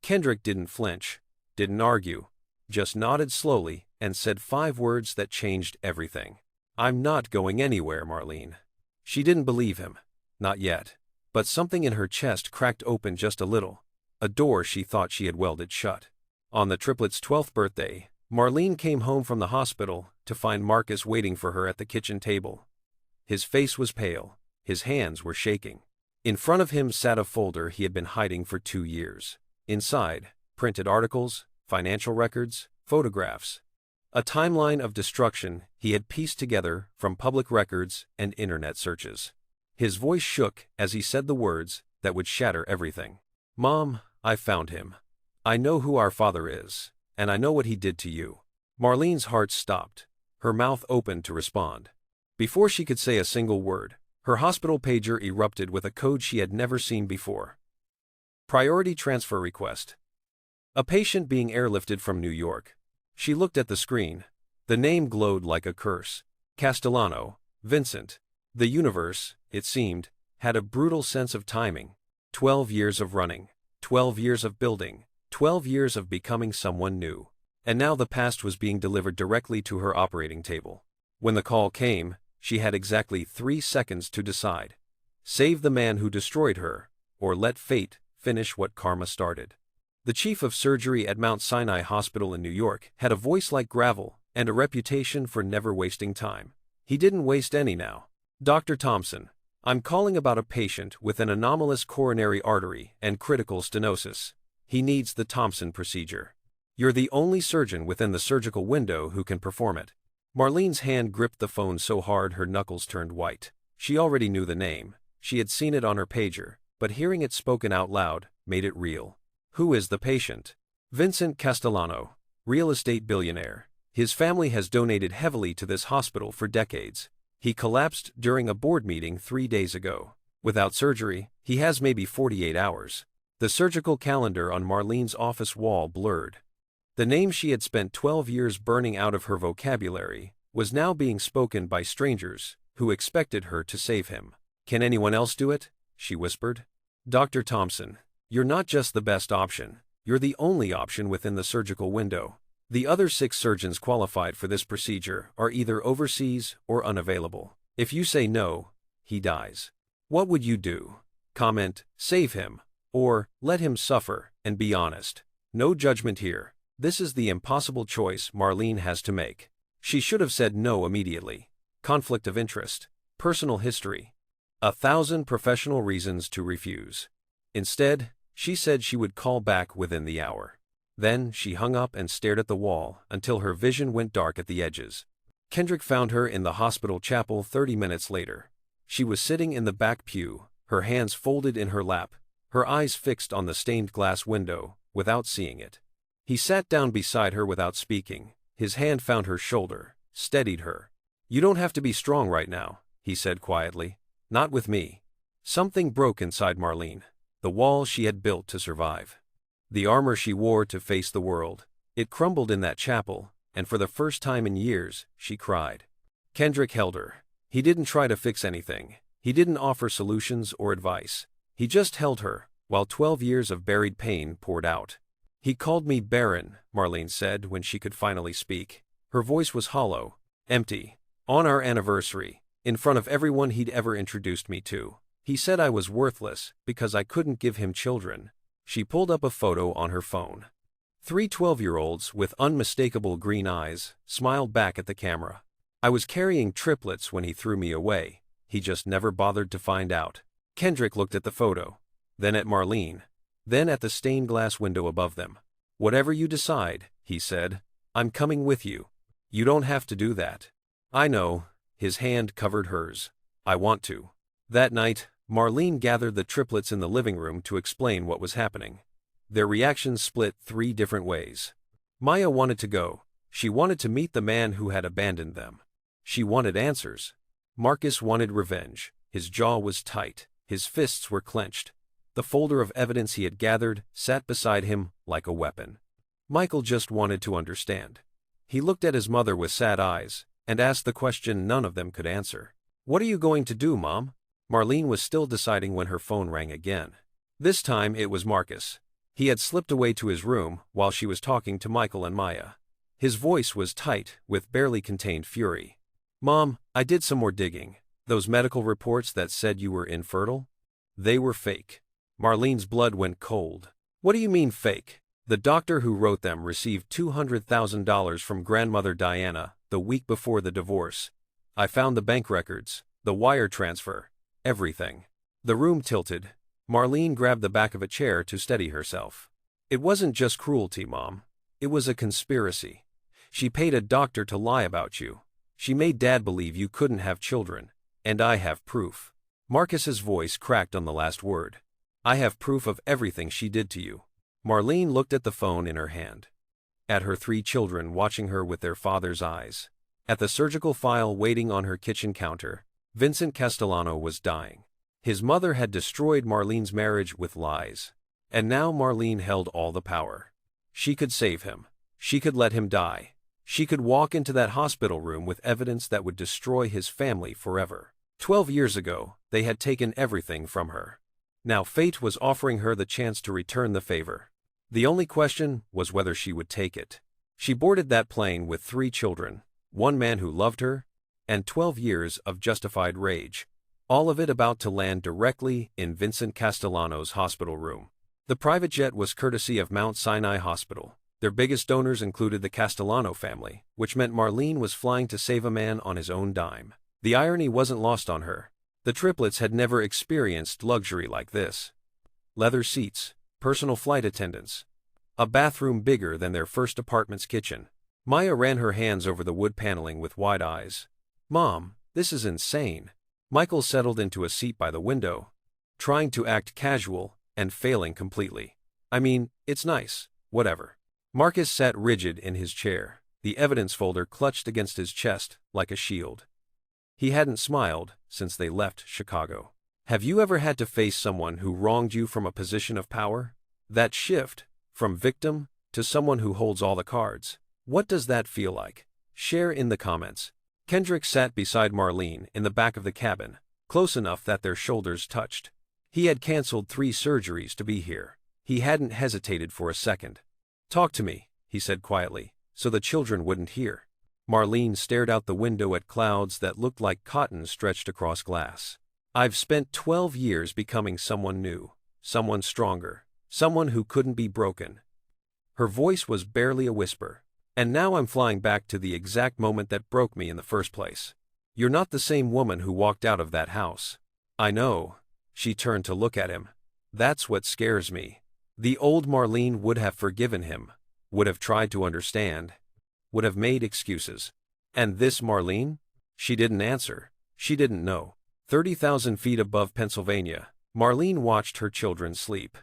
Kendrick didn't flinch, didn't argue, just nodded slowly and said 5 words that changed everything. "I'm not going anywhere, Marlene." She didn't believe him. Not yet. But something in her chest cracked open just a little. A door she thought she had welded shut. On the triplets' 12th birthday, Marlene came home from the hospital to find Marcus waiting for her at the kitchen table. His face was pale. His hands were shaking. In front of him sat a folder he had been hiding for 2 years. Inside, printed articles, financial records, photographs. A timeline of destruction he had pieced together from public records and internet searches. His voice shook as he said the words that would shatter everything. "Mom, I found him. I know who our father is, and I know what he did to you." Marlene's heart stopped. Her mouth opened to respond. Before she could say a single word, her hospital pager erupted with a code she had never seen before. Priority transfer request. A patient being airlifted from New York. She looked at the screen. The name glowed like a curse. Castellano, Vincent. The universe, it seemed, had a brutal sense of timing. 12 years of running, 12 years of building, 12 years of becoming someone new. And now the past was being delivered directly to her operating table. When the call came, she had exactly 3 seconds to decide. Save the man who destroyed her, or let fate finish what karma started. The chief of surgery at Mount Sinai Hospital in New York had a voice like gravel and a reputation for never wasting time. He didn't waste any now. "Dr. Thompson, I'm calling about a patient with an anomalous coronary artery and critical stenosis. He needs the Thompson procedure. You're the only surgeon within the surgical window who can perform it." Marlene's hand gripped the phone so hard her knuckles turned white. She already knew the name. She had seen it on her pager, but hearing it spoken out loud made it real. "Who is the patient?" "Vincent Castellano, real estate billionaire. His family has donated heavily to this hospital for decades. He collapsed during a board meeting 3 days ago. Without surgery, he has maybe 48 hours. The surgical calendar on Marlene's office wall blurred. The name she had spent 12 years burning out of her vocabulary was now being spoken by strangers who expected her to save him. "Can anyone else do it?" she whispered. "Dr. Thompson, you're not just the best option, You're the only option within the surgical window. The other 6 surgeons qualified for this procedure are either overseas or unavailable. If you say no, he dies. What would you do? Comment, save him, or let him suffer, and be honest. No judgment here. This is the impossible choice Marlene has to make. She should have said no immediately. Conflict of interest, personal history, 1,000 professional reasons to refuse. Instead, she said she would call back within the hour. Then she hung up and stared at the wall until her vision went dark at the edges. Kendrick found her in the hospital chapel 30 minutes later. She was sitting in the back pew, her hands folded in her lap, her eyes fixed on the stained glass window, without seeing it. He sat down beside her without speaking. His hand found her shoulder, steadied her. "You don't have to be strong right now," he said quietly. "Not with me." Something broke inside Marlene. The wall she had built to survive. The armor she wore to face the world. It crumbled in that chapel, and for the first time in years, she cried. Kendrick held her. He didn't try to fix anything. He didn't offer solutions or advice. He just held her, while 12 years of buried pain poured out. "He called me Barren," Marlene said when she could finally speak. Her voice was hollow, empty. "On our anniversary, in front of everyone he'd ever introduced me to. He said I was worthless because I couldn't give him children." She pulled up a photo on her phone. 3 12-year-olds with unmistakable green eyes smiled back at the camera. "I was carrying triplets when he threw me away. He just never bothered to find out." Kendrick looked at the photo, then at Marlene, then at the stained glass window above them. "Whatever you decide," he said, "I'm coming with you. You don't have to do that." "I know." His hand covered hers. "I want to." That night, Marlene gathered the triplets in the living room to explain what was happening. Their reactions split 3 different ways. Maya wanted to go. She wanted to meet the man who had abandoned them. She wanted answers. Marcus wanted revenge. His jaw was tight. His fists were clenched. The folder of evidence he had gathered sat beside him like a weapon. Michael just wanted to understand. He looked at his mother with sad eyes and asked the question none of them could answer. "What are you going to do, Mom?" Marlene was still deciding when her phone rang again. This time it was Marcus. He had slipped away to his room while she was talking to Michael and Maya. His voice was tight, with barely contained fury. "Mom, I did some more digging. Those medical reports that said you were infertile? They were fake." Marlene's blood went cold. "What do you mean fake?" "The doctor who wrote them received $200,000 from grandmother Diana the week before the divorce. I found the bank records, the wire transfer, everything." The room tilted. Marlene grabbed the back of a chair to steady herself. "It wasn't just cruelty, Mom. It was a conspiracy. She paid a doctor to lie about you. She made Dad believe you couldn't have children, and I have proof." Marcus's voice cracked on the last word. "I have proof of everything she did to you." Marlene looked at the phone in her hand. At her 3 children watching her with their father's eyes. At the surgical file waiting on her kitchen counter. Vincent Castellano was dying. His mother had destroyed Marlene's marriage with lies. And now Marlene held all the power. She could save him. She could let him die. She could walk into that hospital room with evidence that would destroy his family forever. 12 years ago, they had taken everything from her. Now fate was offering her the chance to return the favor. The only question was whether she would take it. She boarded that plane with 3 children, 1 man who loved her, and 12 years of justified rage. All of it about to land directly in Vincent Castellano's hospital room. The private jet was courtesy of Mount Sinai Hospital. Their biggest donors included the Castellano family, which meant Marlene was flying to save a man on his own dime. The irony wasn't lost on her. The triplets had never experienced luxury like this. Leather seats, personal flight attendants, a bathroom bigger than their first apartment's kitchen. Maya ran her hands over the wood paneling with wide eyes. "Mom, this is insane." Michael settled into a seat by the window, trying to act casual and failing completely. "I mean, it's nice, whatever." Marcus sat rigid in his chair, the evidence folder clutched against his chest like a shield. He hadn't smiled since they left Chicago. Have you ever had to face someone who wronged you from a position of power? That shift, from victim to someone who holds all the cards. What does that feel like? Share in the comments. Kendrick sat beside Marlene in the back of the cabin, close enough that their shoulders touched. He had canceled 3 surgeries to be here. He hadn't hesitated for a second. "Talk to me," he said quietly, so the children wouldn't hear. Marlene stared out the window at clouds that looked like cotton stretched across glass. "I've spent 12 years becoming someone new, someone stronger, someone who couldn't be broken." Her voice was barely a whisper. "And now I'm flying back to the exact moment that broke me in the first place. You're not the same woman who walked out of that house." "I know." She turned to look at him. "That's what scares me." The old Marlene would have forgiven him, would have tried to understand, would have made excuses. And this Marlene? She didn't answer. She didn't know. 30,000 feet above Pennsylvania, Marlene watched her children sleep.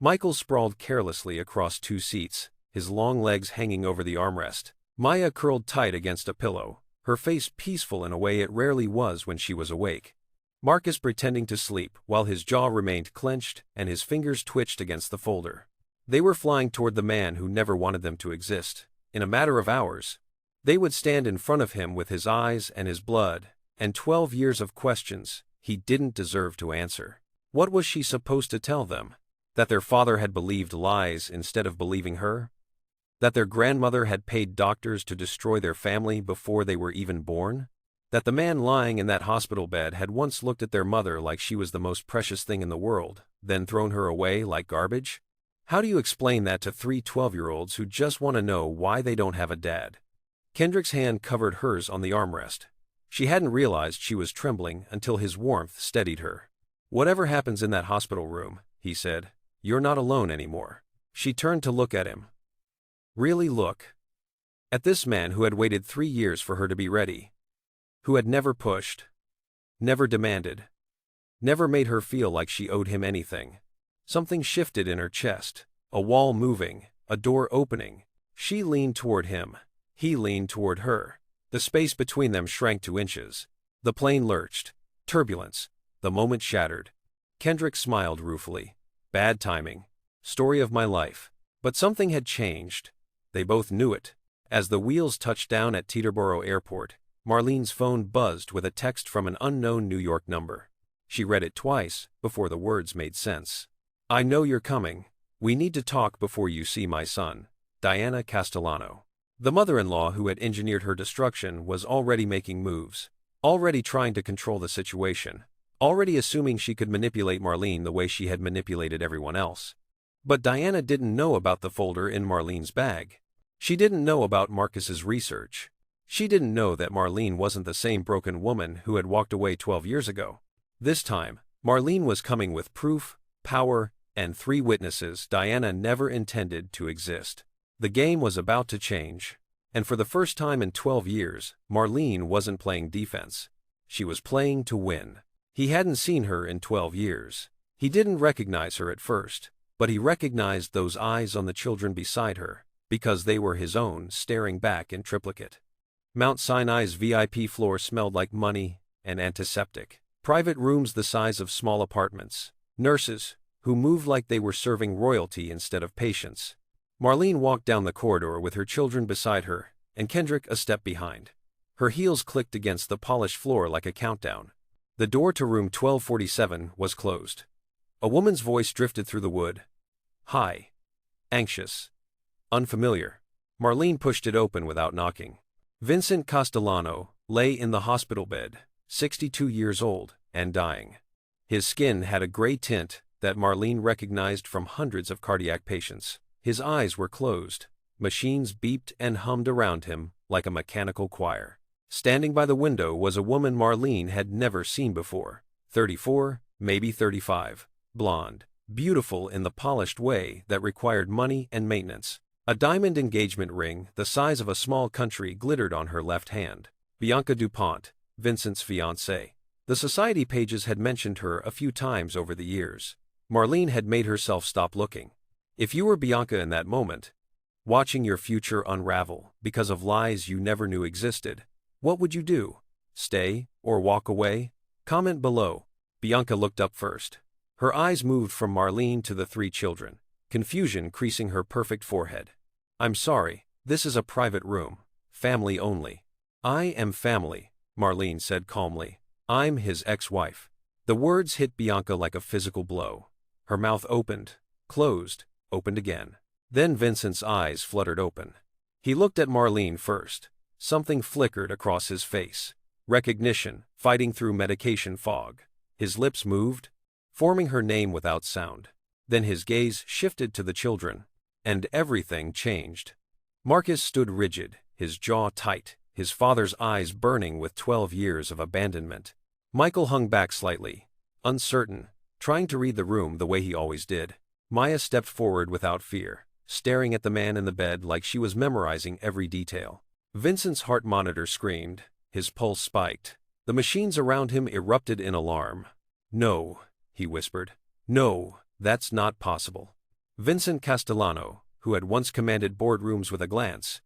Michael sprawled carelessly across 2 seats, his long legs hanging over the armrest. Maya curled tight against a pillow, her face peaceful in a way it rarely was when she was awake. Marcus pretending to sleep while his jaw remained clenched and his fingers twitched against the folder. They were flying toward the man who never wanted them to exist. In a matter of hours, they would stand in front of him with his eyes and his blood, and 12 years of questions he didn't deserve to answer. What was she supposed to tell them? That their father had believed lies instead of believing her? That their grandmother had paid doctors to destroy their family before they were even born? That the man lying in that hospital bed had once looked at their mother like she was the most precious thing in the world, then thrown her away like garbage? How do you explain that to 3 12-year-olds who just want to know why they don't have a dad? Kendrick's hand covered hers on the armrest. She hadn't realized she was trembling until his warmth steadied her. "Whatever happens in that hospital room," he said, "you're not alone anymore." She turned to look at him. Really look. At this man who had waited 3 years for her to be ready. Who had never pushed. Never demanded. Never made her feel like she owed him anything. Something shifted in her chest. A wall moving. A door opening. She leaned toward him. He leaned toward her. The space between them shrank to inches. The plane lurched. Turbulence. The moment shattered. Kendrick smiled ruefully. Bad timing. Story of my life. But something had changed. They both knew it. As the wheels touched down at Teterboro Airport, Marlene's phone buzzed with a text from an unknown New York number. She read it twice before the words made sense. "I know you're coming. We need to talk before you see my son, Diana Castellano." The mother-in-law who had engineered her destruction was already making moves, already trying to control the situation, already assuming she could manipulate Marlene the way she had manipulated everyone else. But Diana didn't know about the folder in Marlene's bag. She didn't know about Marcus's research. She didn't know that Marlene wasn't the same broken woman who had walked away 12 years ago. This time, Marlene was coming with proof, power, and 3 witnesses Diana never intended to exist. The game was about to change. And for the first time in 12 years, Marlene wasn't playing defense. She was playing to win. He hadn't seen her in 12 years. He didn't recognize her at first, but he recognized those eyes on the children beside her, because they were his own staring back in triplicate. Mount Sinai's VIP floor smelled like money and antiseptic. Private rooms the size of small apartments. Nurses, who moved like they were serving royalty instead of patients. Marlene walked down the corridor with her children beside her, and Kendrick a step behind. Her heels clicked against the polished floor like a countdown. The door to room 1247 was closed. A woman's voice drifted through the wood. "Hi." Anxious. Unfamiliar. Marlene pushed it open without knocking. Vincent Castellano lay in the hospital bed, 62 years old, and dying. His skin had a gray tint that Marlene recognized from hundreds of cardiac patients. His eyes were closed. Machines beeped and hummed around him like a mechanical choir. Standing by the window was a woman Marlene had never seen before. 34, maybe 35. Blonde. Beautiful in the polished way that required money and maintenance. A diamond engagement ring the size of a small country glittered on her left hand. Bianca DuPont, Vincent's fiancée. The society pages had mentioned her a few times over the years. Marlene had made herself stop looking. If you were Bianca in that moment, watching your future unravel because of lies you never knew existed, what would you do? Stay or walk away? Comment below. Bianca looked up first. Her eyes moved from Marlene to the 3 children, confusion creasing her perfect forehead. "I'm sorry, this is a private room. Family only." "I am family," Marlene said calmly. "I'm his ex-wife." The words hit Bianca like a physical blow. Her mouth opened, closed, opened again. Then Vincent's eyes fluttered open. He looked at Marlene first. Something flickered across his face. Recognition, fighting through medication fog. His lips moved, forming her name without sound. Then his gaze shifted to the children, and everything changed. Marcus stood rigid, his jaw tight, his father's eyes burning with 12 years of abandonment. Michael hung back slightly, uncertain, trying to read the room the way he always did. Maya stepped forward without fear, staring at the man in the bed like she was memorizing every detail. Vincent's heart monitor screamed, his pulse spiked. The machines around him erupted in alarm. "No," he whispered. "No, that's not possible." Vincent Castellano, who had once commanded boardrooms with a glance,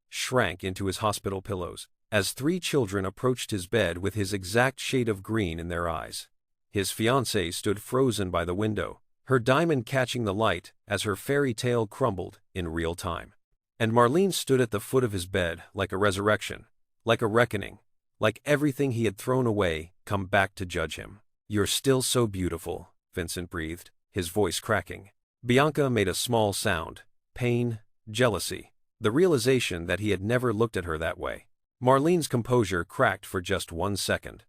shrank into his hospital pillows as 3 children approached his bed with his exact shade of green in their eyes. His fiancée stood frozen by the window, her diamond catching the light as her fairy tale crumbled in real time. And Marlene stood at the foot of his bed like a resurrection, like a reckoning, like everything he had thrown away come back to judge him. "You're still so beautiful," Vincent breathed, his voice cracking. Bianca made a small sound, pain, jealousy, the realization that he had never looked at her that way. Marlene's composure cracked for just 1 second.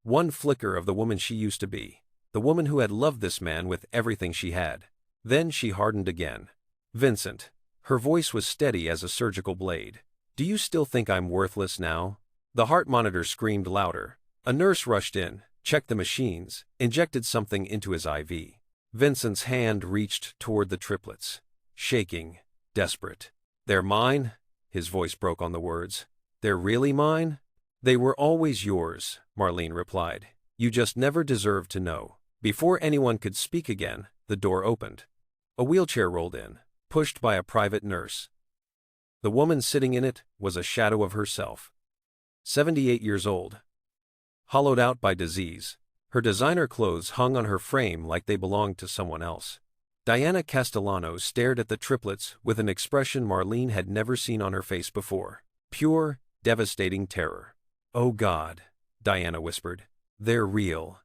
One flicker of the woman she used to be, the woman who had loved this man with everything she had. Then she hardened again. "Vincent." Her voice was steady as a surgical blade. "Do you still think I'm worthless now?" The heart monitor screamed louder. A nurse rushed in, checked the machines, injected something into his IV. Vincent's hand reached toward the triplets, shaking, desperate. "They're mine?" His voice broke on the words. "They're really mine?" "They were always yours," Marlene replied. "You just never deserved to know." Before anyone could speak again, the door opened. A wheelchair rolled in, pushed by a private nurse. The woman sitting in it was a shadow of herself. 78 years old. Hollowed out by disease, her designer clothes hung on her frame like they belonged to someone else. Diana Castellano stared at the triplets with an expression Marlene had never seen on her face before. Pure, devastating terror. "Oh God," Diana whispered. They're real,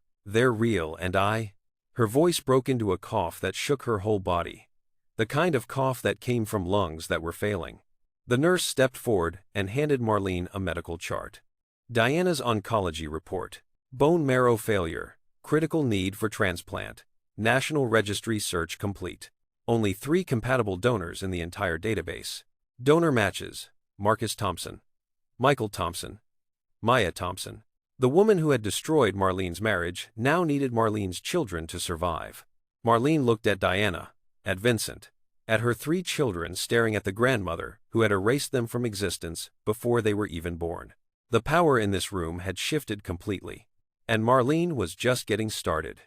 and I—" Her voice broke into a cough that shook her whole body. The kind of cough that came from lungs that were failing. The nurse stepped forward and handed Marlene a medical chart. Diana's oncology report. Bone marrow failure. Critical need for transplant. National Registry search complete. Only 3 compatible donors in the entire database. Donor matches: Marcus Thompson, Michael Thompson, Maya Thompson. The woman who had destroyed Marlene's marriage now needed Marlene's children to survive. Marlene looked at Diana, at Vincent, at her 3 children staring at the grandmother who had erased them from existence before they were even born. The power in this room had shifted completely, and Marlene was just getting started.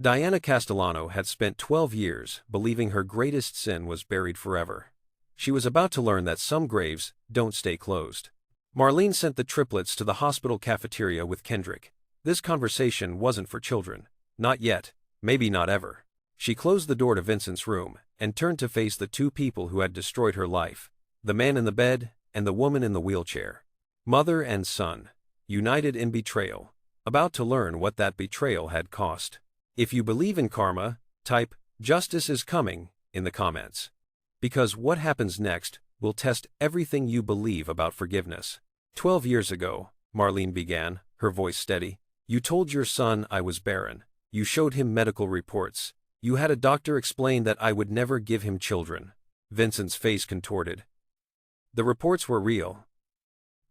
Diana Castellano had spent 12 years believing her greatest sin was buried forever. She was about to learn that some graves don't stay closed. Marlene sent the triplets to the hospital cafeteria with Kendrick. This conversation wasn't for children. Not yet, maybe not ever. She closed the door to Vincent's room and turned to face the 2 people who had destroyed her life, the man in the bed and the woman in the wheelchair. Mother and son, united in betrayal, about to learn what that betrayal had cost. If you believe in karma, type "Justice is coming" in the comments. Because what happens next will test everything you believe about forgiveness. 12 years ago, Marlene began, her voice steady. You told your son I was barren. You showed him medical reports. You had a doctor explain that I would never give him children. Vincent's face contorted. The reports were real.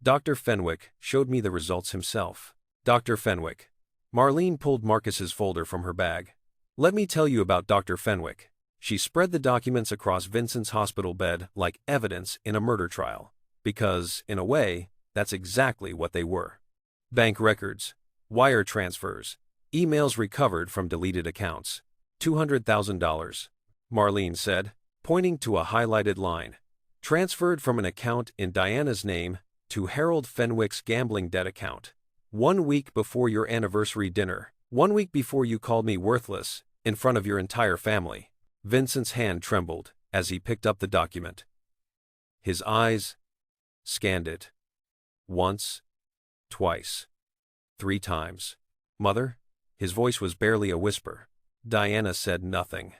Dr. Fenwick showed me the results himself. Dr. Fenwick. Marlene pulled Marcus's folder from her bag. Let me tell you about Dr. Fenwick. She spread the documents across Vincent's hospital bed like evidence in a murder trial. Because, in a way, that's exactly what they were. Bank records, wire transfers, emails recovered from deleted accounts. $200,000, Marlene said, pointing to a highlighted line. Transferred from an account in Diana's name to Harold Fenwick's gambling debt account. 1 week before your anniversary dinner. 1 week before you called me worthless, in front of your entire family. Vincent's hand trembled as he picked up the document. His eyes scanned it. Once, twice, 3 times. Mother? His voice was barely a whisper. Diana said nothing.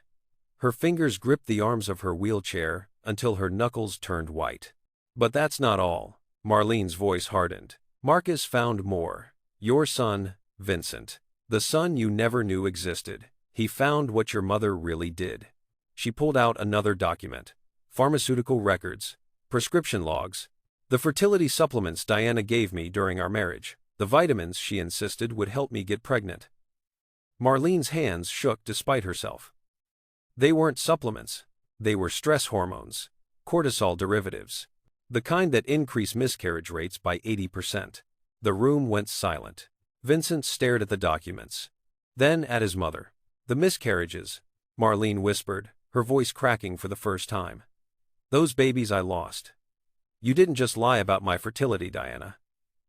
Her fingers gripped the arms of her wheelchair until her knuckles turned white. But that's not all. Marlene's voice hardened. Marcus found more. Your son, Vincent. The son you never knew existed. He found what your mother really did. She pulled out another document. Pharmaceutical records. Prescription logs. The fertility supplements Diana gave me during our marriage. The vitamins she insisted would help me get pregnant. Marlene's hands shook despite herself. They weren't supplements. They were stress hormones. Cortisol derivatives. The kind that increase miscarriage rates by 80%. The room went silent. Vincent stared at the documents. Then at his mother. The miscarriages, Marlene whispered, her voice cracking for the first time. Those babies I lost. You didn't just lie about my fertility, Diana.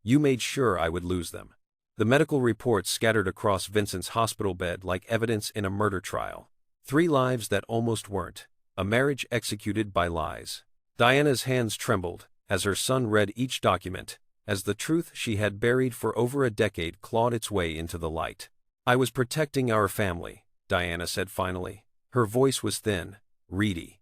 You made sure I would lose them. The medical reports scattered across Vincent's hospital bed like evidence in a murder trial. 3 lives that almost weren't. A marriage executed by lies. Diana's hands trembled as her son read each document, as the truth she had buried for over a decade clawed its way into the light. I was protecting our family, Diana said finally. Her voice was thin, reedy.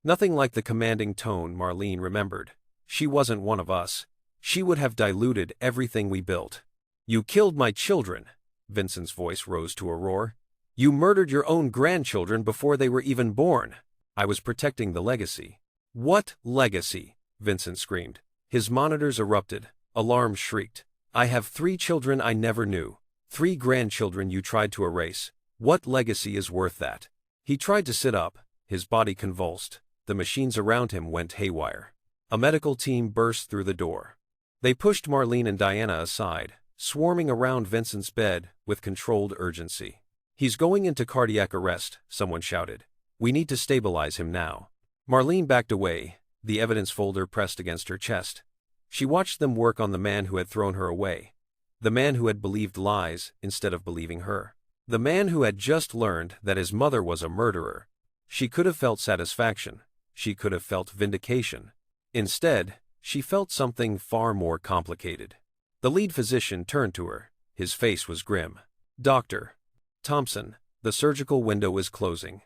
Nothing like the commanding tone Marlene remembered. She wasn't one of us. She would have diluted everything we built. You killed my children. Vincent's voice rose to a roar. You murdered your own grandchildren before they were even born. I was protecting the legacy. What legacy? Vincent screamed. His monitors erupted. Alarms shrieked. I have 3 children I never knew. 3 grandchildren you tried to erase. What legacy is worth that? He tried to sit up. His body convulsed. The machines around him went haywire. A medical team burst through the door. They pushed Marlene and Diana aside, swarming around Vincent's bed with controlled urgency. He's going into cardiac arrest, someone shouted. We need to stabilize him now. Marlene backed away, the evidence folder pressed against her chest. She watched them work on the man who had thrown her away. The man who had believed lies instead of believing her. The man who had just learned that his mother was a murderer. She could have felt satisfaction. She could have felt vindication. Instead, she felt something far more complicated. The lead physician turned to her. His face was grim. Dr. Thompson, the surgical window is closing.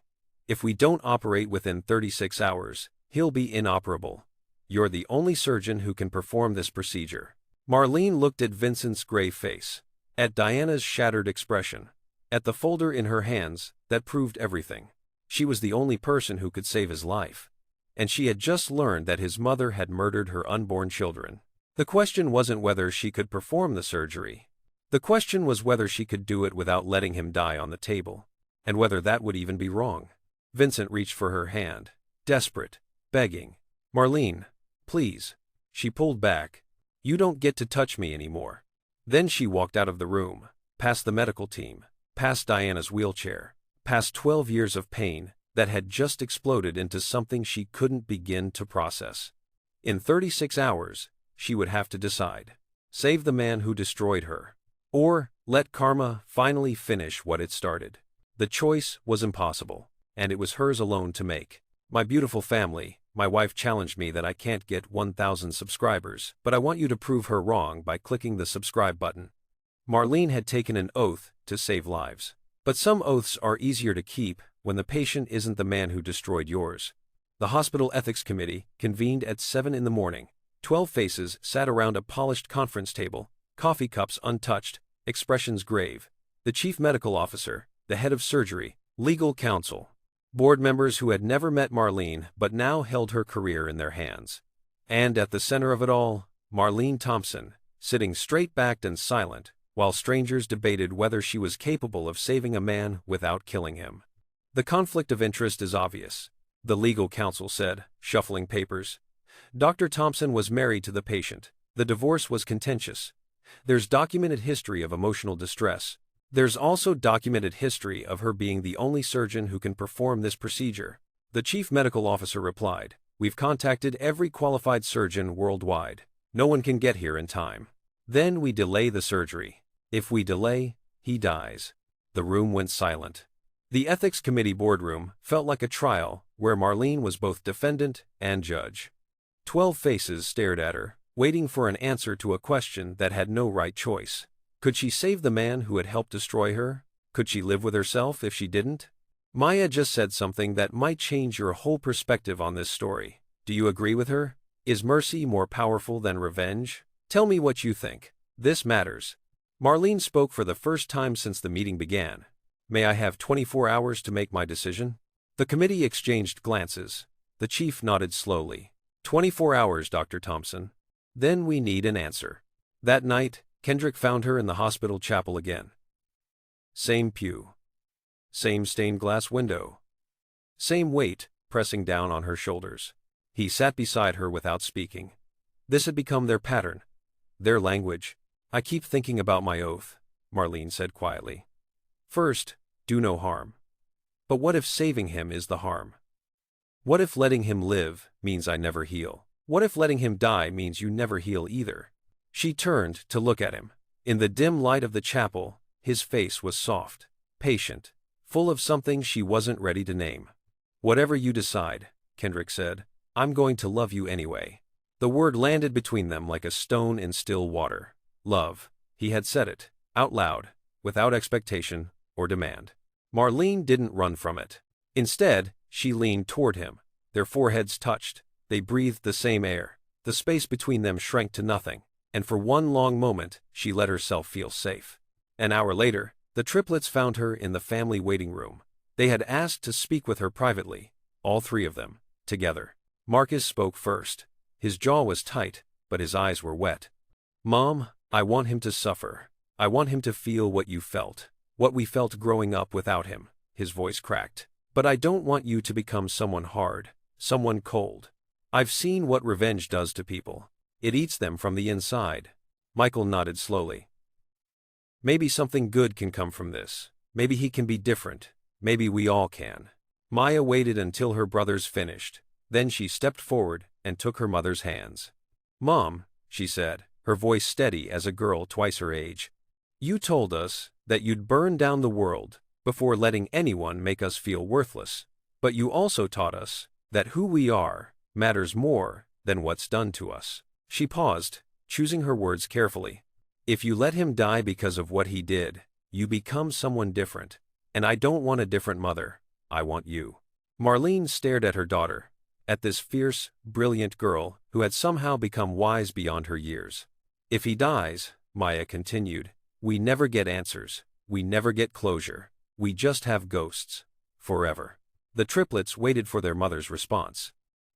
If we don't operate within 36 hours, he'll be inoperable. You're the only surgeon who can perform this procedure. Marlene looked at Vincent's gray face, at Diana's shattered expression, at the folder in her hands that proved everything. She was the only person who could save his life. And she had just learned that his mother had murdered her unborn children. The question wasn't whether she could perform the surgery. The question was whether she could do it without letting him die on the table, and whether that would even be wrong. Vincent reached for her hand, desperate, begging. Marlene, please. She pulled back. You don't get to touch me anymore. Then she walked out of the room, past the medical team, past Diana's wheelchair, past 12 years of pain that had just exploded into something she couldn't begin to process. In 36 hours, she would have to decide. Save the man who destroyed her. Or let karma finally finish what it started. The choice was impossible, and it was hers alone to make. My beautiful family, my wife challenged me that I can't get 1,000 subscribers, but I want you to prove her wrong by clicking the subscribe button. Marlene had taken an oath to save lives. But some oaths are easier to keep when the patient isn't the man who destroyed yours. The hospital ethics committee convened at 7 in the morning. 12 faces sat around a polished conference table, coffee cups untouched, expressions grave. The chief medical officer, the head of surgery, legal counsel, board members who had never met Marlene but now held her career in their hands. And at the center of it all, Marlene Thompson, sitting straight-backed and silent, while strangers debated whether she was capable of saving a man without killing him. The conflict of interest is obvious, the legal counsel said, shuffling papers. Dr. Thompson was married to the patient. The divorce was contentious. There's documented history of emotional distress. There's also documented history of her being the only surgeon who can perform this procedure. The chief medical officer replied, We've contacted every qualified surgeon worldwide. No one can get here in time. Then we delay the surgery. If we delay, he dies. The room went silent. The ethics committee boardroom felt like a trial where Marlene was both defendant and judge. 12 faces stared at her, waiting for an answer to a question that had no right choice. Could she save the man who had helped destroy her? Could she live with herself if she didn't? Maya just said something that might change your whole perspective on this story. Do you agree with her? Is mercy more powerful than revenge? Tell me what you think. This matters. Marlene spoke for the first time since the meeting began. May I have 24 hours to make my decision? The committee exchanged glances. The chief nodded slowly. 24 hours, Dr. Thompson. Then we need an answer. That night, Kendrick found her in the hospital chapel again. Same pew. Same stained glass window. Same weight, pressing down on her shoulders. He sat beside her without speaking. This had become their pattern. Their language. I keep thinking about my oath, Marlene said quietly. First, do no harm. But what if saving him is the harm? What if letting him live means I never heal? What if letting him die means you never heal either? She turned to look at him. In the dim light of the chapel, his face was soft, patient, full of something she wasn't ready to name. Whatever you decide, Kendrick said, I'm going to love you anyway. The word landed between them like a stone in still water. Love. He had said it, out loud, without expectation or demand. Marlene didn't run from it. Instead, she leaned toward him. Their foreheads touched. They breathed the same air. The space between them shrank to nothing, and for one long moment, she let herself feel safe. An hour later, the triplets found her in the family waiting room. They had asked to speak with her privately, all three of them, together. Marcus spoke first. His jaw was tight, but his eyes were wet. Mom, I want him to suffer. I want him to feel what you felt, what we felt growing up without him. His voice cracked. But I don't want you to become someone hard, someone cold. I've seen what revenge does to people. It eats them from the inside. Michael nodded slowly. Maybe something good can come from this. Maybe he can be different. Maybe we all can. Maya waited until her brothers finished. Then she stepped forward and took her mother's hands. Mom, she said, her voice steady as a girl twice her age. You told us that you'd burn down the world before letting anyone make us feel worthless. But you also taught us that who we are matters more than what's done to us. She paused, choosing her words carefully. If you let him die because of what he did, you become someone different. And I don't want a different mother. I want you. Marlene stared at her daughter, at this fierce, brilliant girl who had somehow become wise beyond her years. If he dies, Maya continued, we never get answers. We never get closure. We just have ghosts. Forever. The triplets waited for their mother's response.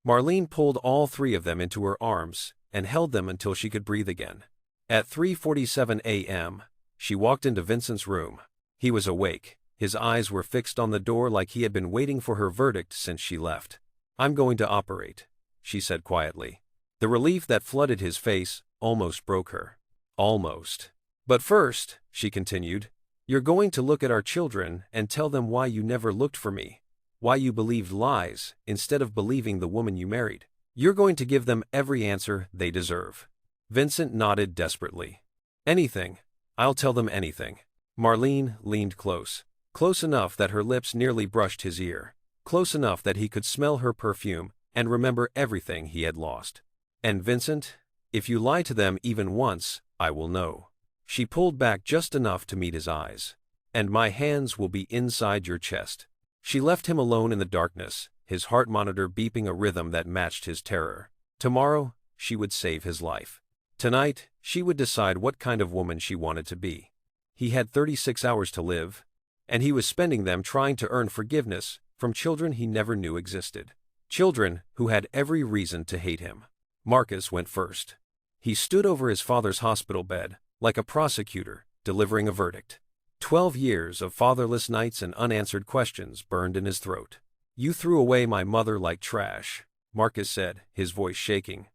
Marlene pulled all three of them into her arms and held them until she could breathe again. At 3:47 a.m., she walked into Vincent's room. He was awake. His eyes were fixed on the door like he had been waiting for her verdict since she left. I'm going to operate, she said quietly. The relief that flooded his face almost broke her. Almost. But first, she continued, you're going to look at our children and tell them why you never looked for me, why you believed lies instead of believing the woman you married. You're going to give them every answer they deserve. Vincent nodded desperately. Anything. I'll tell them anything. Marlene leaned close. Close enough that her lips nearly brushed his ear. Close enough that he could smell her perfume and remember everything he had lost. And Vincent, if you lie to them even once, I will know. She pulled back just enough to meet his eyes. And my hands will be inside your chest. She left him alone in the darkness, his heart monitor beeping a rhythm that matched his terror. Tomorrow, she would save his life. Tonight, she would decide what kind of woman she wanted to be. He had 36 hours to live, and he was spending them trying to earn forgiveness from children he never knew existed. Children who had every reason to hate him. Marcus went first. He stood over his father's hospital bed, like a prosecutor, delivering a verdict. 12 years of fatherless nights and unanswered questions burned in his throat. You threw away my mother like trash, Marcus said, his voice shaking.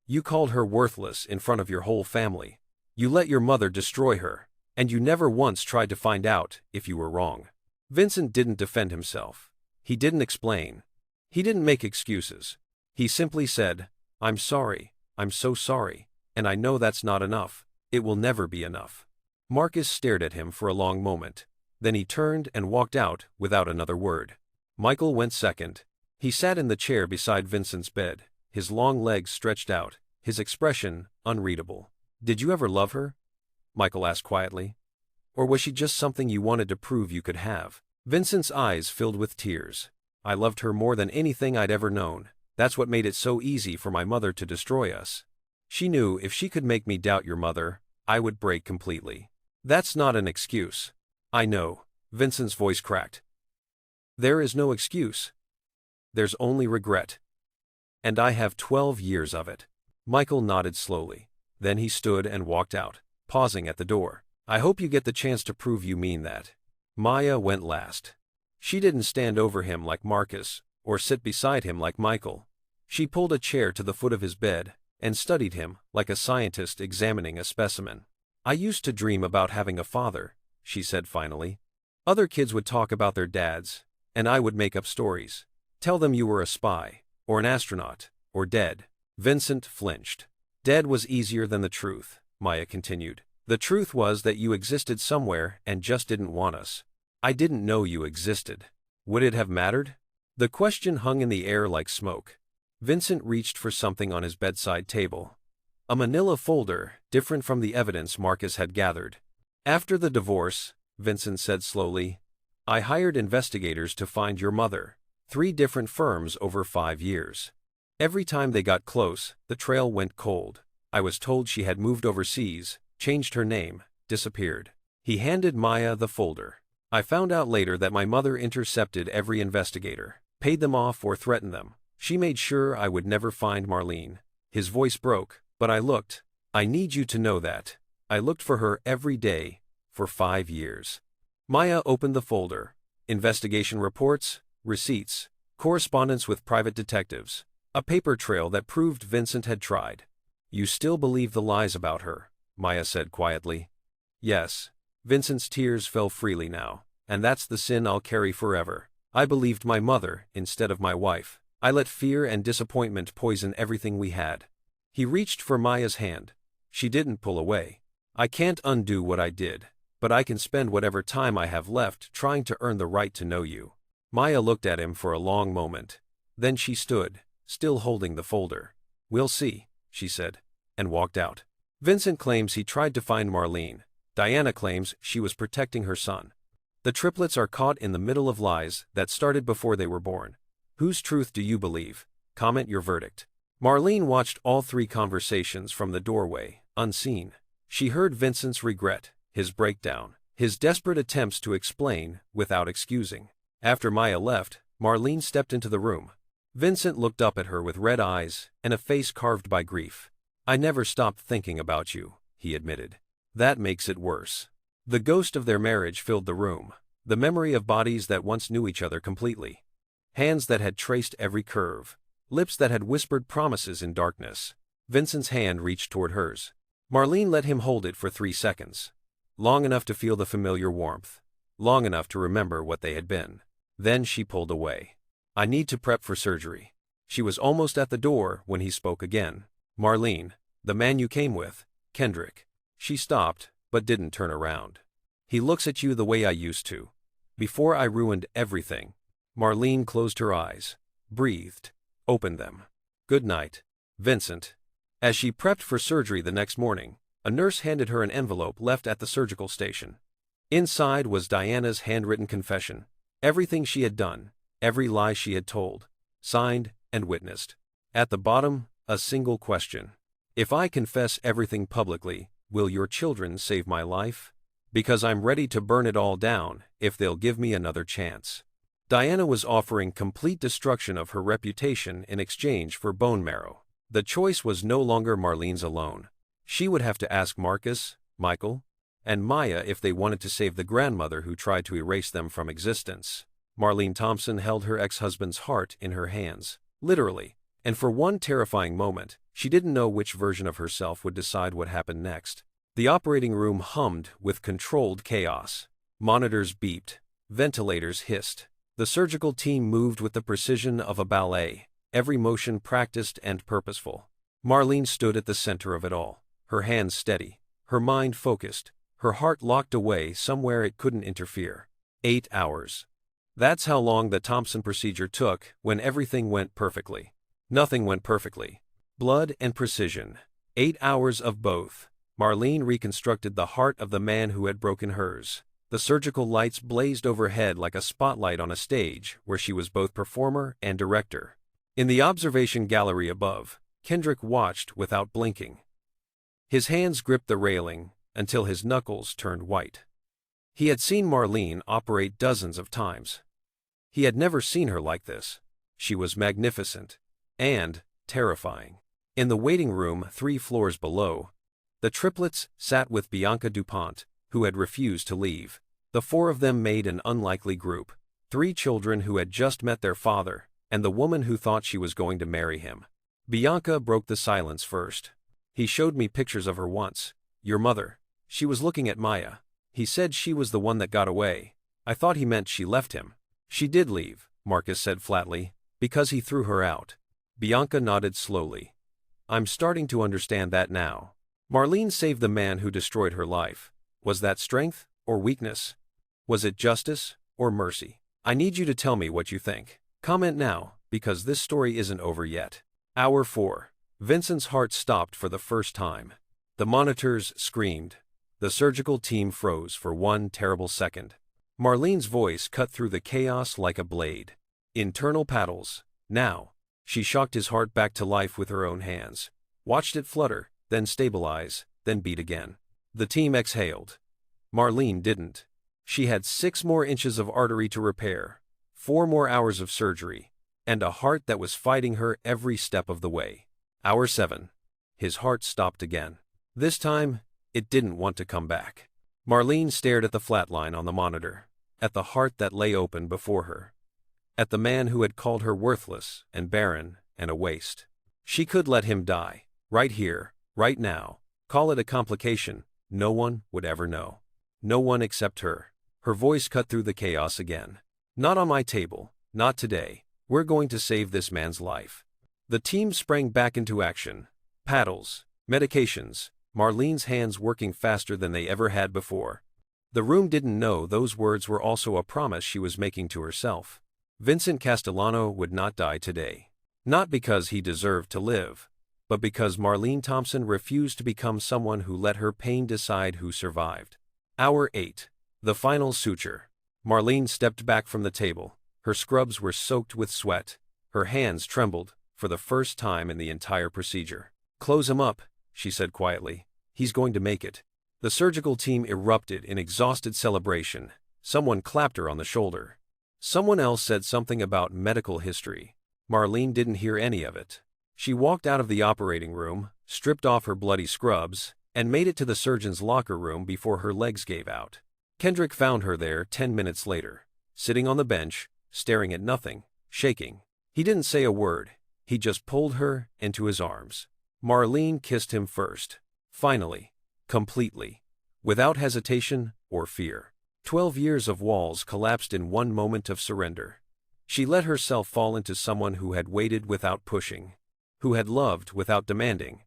You called her worthless in front of your whole family. You let your mother destroy her, and you never once tried to find out if you were wrong. Vincent didn't defend himself. He didn't explain. He didn't make excuses. He simply said, I'm sorry, I'm so sorry, and I know that's not enough. It will never be enough. Marcus stared at him for a long moment. Then he turned and walked out without another word. Michael went second. He sat in the chair beside Vincent's bed, his long legs stretched out, his expression unreadable. Did you ever love her? Michael asked quietly. Or was she just something you wanted to prove you could have? Vincent's eyes filled with tears. I loved her more than anything I'd ever known. That's what made it so easy for my mother to destroy us. She knew if she could make me doubt your mother, I would break completely. That's not an excuse. I know. Vincent's voice cracked. There is no excuse. There's only regret. And I have 12 years of it. Michael nodded slowly. Then he stood and walked out, pausing at the door. I hope you get the chance to prove you mean that. Maya went last. She didn't stand over him like Marcus, or sit beside him like Michael. She pulled a chair to the foot of his bed, and studied him like a scientist examining a specimen. I used to dream about having a father, she said finally. Other kids would talk about their dads, and I would make up stories. Tell them you were a spy, or an astronaut, or dead. Vincent flinched. Dead was easier than the truth, Maya continued. The truth was that you existed somewhere and just didn't want us. I didn't know you existed. Would it have mattered? The question hung in the air like smoke. Vincent reached for something on his bedside table. A manila folder, different from the evidence Marcus had gathered. After the divorce, Vincent said slowly, I hired investigators to find your mother. 3 different firms over 5 years. Every time they got close, the trail went cold. I was told she had moved overseas, changed her name, disappeared. He handed Maya the folder. I found out later that my mother intercepted every investigator, paid them off or threatened them. She made sure I would never find Marlene. His voice broke, but I looked. I need you to know that. I looked for her every day, for 5 years. Maya opened the folder. Investigation reports, receipts, correspondence with private detectives, a paper trail that proved Vincent had tried. You still believe the lies about her, Maya said quietly. Yes. Vincent's tears fell freely now, and that's the sin I'll carry forever. I believed my mother instead of my wife. I let fear and disappointment poison everything we had. He reached for Maya's hand. She didn't pull away. I can't undo what I did, but I can spend whatever time I have left trying to earn the right to know you. Maya looked at him for a long moment. Then she stood, still holding the folder. We'll see, she said, and walked out. Vincent claims he tried to find Marlene. Diana claims she was protecting her son. The triplets are caught in the middle of lies that started before they were born. Whose truth do you believe? Comment your verdict. Marlene watched all 3 conversations from the doorway, unseen. She heard Vincent's regret, his breakdown, his desperate attempts to explain without excusing. After Maya left, Marlene stepped into the room. Vincent looked up at her with red eyes and a face carved by grief. I never stopped thinking about you, he admitted. That makes it worse. The ghost of their marriage filled the room, the memory of bodies that once knew each other completely. Hands that had traced every curve, lips that had whispered promises in darkness. Vincent's hand reached toward hers. Marlene let him hold it for 3 seconds. Long enough to feel the familiar warmth. Long enough to remember what they had been. Then she pulled away. I need to prep for surgery. She was almost at the door when he spoke again. Marlene, the man you came with, Kendrick. She stopped, but didn't turn around. He looks at you the way I used to. Before I ruined everything. Marlene closed her eyes, breathed, opened them. Good night, Vincent. As she prepped for surgery the next morning, a nurse handed her an envelope left at the surgical station. Inside was Diana's handwritten confession. Everything she had done, every lie she had told, signed and witnessed. At the bottom, a single question. If I confess everything publicly, will your children save my life? Because I'm ready to burn it all down if they'll give me another chance. Diana was offering complete destruction of her reputation in exchange for bone marrow. The choice was no longer Marlene's alone. She would have to ask Marcus, Michael, and Maya if they wanted to save the grandmother who tried to erase them from existence. Marlene Thompson held her ex-husband's heart in her hands, literally, and for one terrifying moment, she didn't know which version of herself would decide what happened next. The operating room hummed with controlled chaos. Monitors beeped, ventilators hissed. The surgical team moved with the precision of a ballet, every motion practiced and purposeful. Marlene stood at the center of it all, her hands steady, her mind focused, her heart locked away somewhere it couldn't interfere. 8 hours. That's how long the Thompson procedure took when everything went perfectly. Nothing went perfectly. Blood and precision. 8 hours of both. Marlene reconstructed the heart of the man who had broken hers. The surgical lights blazed overhead like a spotlight on a stage where she was both performer and director. In the observation gallery above, Kendrick watched without blinking. His hands gripped the railing until his knuckles turned white. He had seen Marlene operate dozens of times. He had never seen her like this. She was magnificent and terrifying. In the waiting room 3 floors below, the triplets sat with Bianca DuPont, who had refused to leave. The 4 of them made an unlikely group: 3 children who had just met their father, and the woman who thought she was going to marry him. Bianca broke the silence first. He showed me pictures of her once. Your mother. She was looking at Maya. He said she was the one that got away. I thought he meant she left him. She did leave, Marcus said flatly, because he threw her out. Bianca nodded slowly. I'm starting to understand that now. Marlene saved the man who destroyed her life. Was that strength or weakness? Was it justice or mercy? I need you to tell me what you think. Comment now, because this story isn't over yet. Hour 4. Vincent's heart stopped for the first time. The monitors screamed. The surgical team froze for one terrible second. Marlene's voice cut through the chaos like a blade. Internal paddles. Now. She shocked his heart back to life with her own hands. Watched it flutter, then stabilize, then beat again. The team exhaled. Marlene didn't. She had 6 more inches of artery to repair, 4 more hours of surgery, and a heart that was fighting her every step of the way. Hour 7. His heart stopped again. This time, it didn't want to come back. Marlene stared at the flat line on the monitor, at the heart that lay open before her, at the man who had called her worthless and barren and a waste. She could let him die, right here, right now. Call it a complication. No one would ever know. No one except her. Her voice cut through the chaos again. Not on my table, not today. We're going to save this man's life. The team sprang back into action. Paddles, medications, Marlene's hands working faster than they ever had before. The room didn't know those words were also a promise she was making to herself. Vincent Castellano would not die today. Not because he deserved to live, but because Marlene Thompson refused to become someone who let her pain decide who survived. Hour 8. The final suture. Marlene stepped back from the table. Her scrubs were soaked with sweat. Her hands trembled, for the first time in the entire procedure. Close him up, she said quietly. He's going to make it. The surgical team erupted in exhausted celebration. Someone clapped her on the shoulder. Someone else said something about medical history. Marlene didn't hear any of it. She walked out of the operating room, stripped off her bloody scrubs, and made it to the surgeon's locker room before her legs gave out. Kendrick found her there 10 minutes later, sitting on the bench, staring at nothing, shaking. He didn't say a word. He just pulled her into his arms. Marlene kissed him first. Finally. Completely. Without hesitation or fear. 12 years of walls collapsed in one moment of surrender. She let herself fall into someone who had waited without pushing, who had loved without demanding,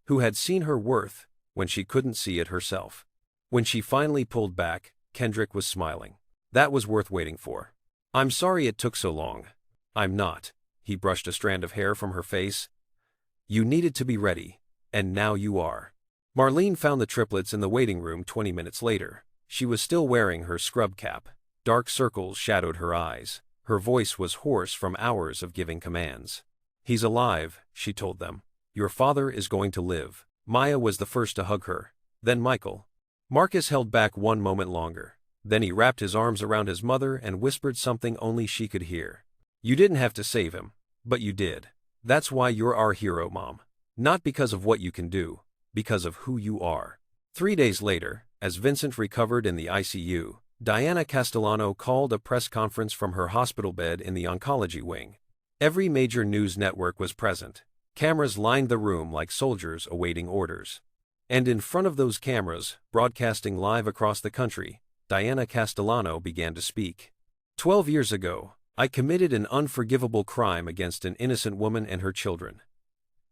who had seen her worth when she couldn't see it herself. When she finally pulled back, Kendrick was smiling. That was worth waiting for. I'm sorry it took so long. I'm not. He brushed a strand of hair from her face. You needed to be ready, and now you are. Marlene found the triplets in the waiting room 20 minutes later. She was still wearing her scrub cap. Dark circles shadowed her eyes. Her voice was hoarse from hours of giving commands. He's alive, she told them. Your father is going to live. Maya was the first to hug her. Then Michael. Marcus held back one moment longer. Then he wrapped his arms around his mother and whispered something only she could hear. You didn't have to save him, but you did. That's why you're our hero, Mom. Not because of what you can do, because of who you are. 3 days later, as Vincent recovered in the ICU, Diana Castellano called a press conference from her hospital bed in the oncology wing. Every major news network was present. Cameras lined the room like soldiers awaiting orders. And in front of those cameras, broadcasting live across the country, Diana Castellano began to speak. 12 years ago, I committed an unforgivable crime against an innocent woman and her children.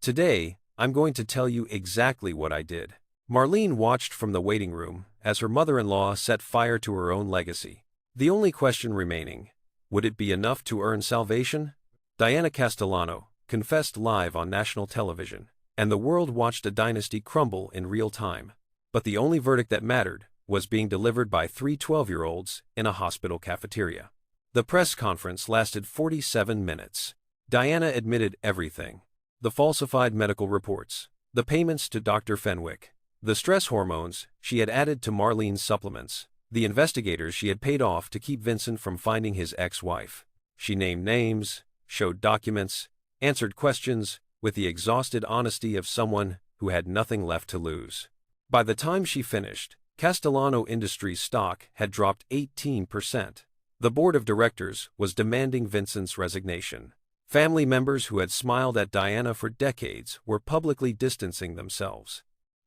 Today, I'm going to tell you exactly what I did. Marlene watched from the waiting room as her mother-in-law set fire to her own legacy. The only question remaining, would it be enough to earn salvation? Diana Castellano confessed live on national television, and the world watched a dynasty crumble in real time. But the only verdict that mattered was being delivered by three 12-year-olds in a hospital cafeteria. The press conference lasted 47 minutes. Diana admitted everything. The falsified medical reports, the payments to Dr. Fenwick, the stress hormones she had added to Marlene's supplements, the investigators she had paid off to keep Vincent from finding his ex-wife. She named names, showed documents, answered questions with the exhausted honesty of someone who had nothing left to lose. By the time she finished, Castellano Industries stock had dropped 18%. The board of directors was demanding Vincent's resignation. Family members who had smiled at Diana for decades were publicly distancing themselves.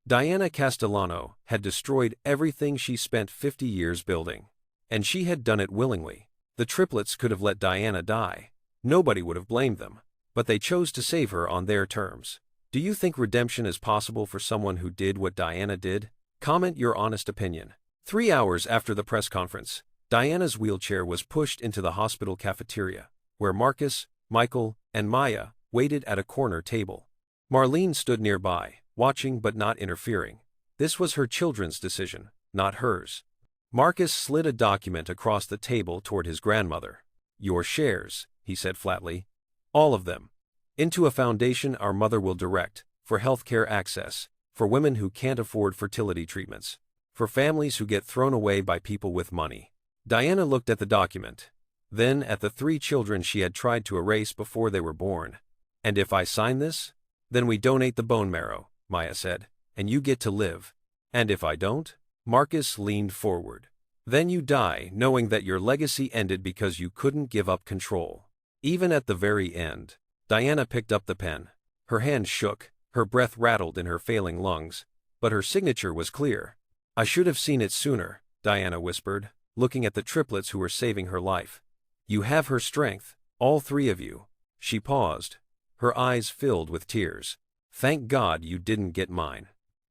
Diana Castellano had destroyed everything she spent 50 years building. And she had done it willingly. The triplets could have let Diana die. Nobody would have blamed them. But they chose to save her on their terms. Do you think redemption is possible for someone who did what Diana did? Comment your honest opinion. 3 hours after the press conference, Diana's wheelchair was pushed into the hospital cafeteria, where Marcus, Michael, and Maya waited at a corner table. Marlene stood nearby, watching but not interfering. This was her children's decision, not hers. Marcus slid a document across the table toward his grandmother. "Your shares," he said flatly. "All of them. Into a foundation our mother will direct, for healthcare access, for women who can't afford fertility treatments, for families who get thrown away by people with money." Diana looked at the document, then at the 3 children she had tried to erase before they were born. "And if I sign this? Then we donate the bone marrow," Maya said, "and you get to live. And if I don't?" Marcus leaned forward. "Then you die knowing that your legacy ended because you couldn't give up control." Even at the very end, Diana picked up the pen. Her hand shook, her breath rattled in her failing lungs, but her signature was clear. "I should have seen it sooner," Diana whispered, looking at the triplets who were saving her life. "You have her strength, all 3 of you." She paused, her eyes filled with tears. "Thank God you didn't get mine."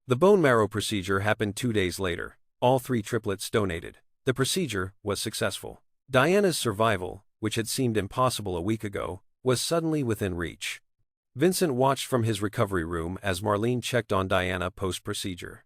The bone marrow procedure happened 2 days later. All 3 triplets donated. The procedure was successful. Diana's survival, which had seemed impossible a week ago, was suddenly within reach. Vincent watched from his recovery room as Marlene checked on Diana post-procedure.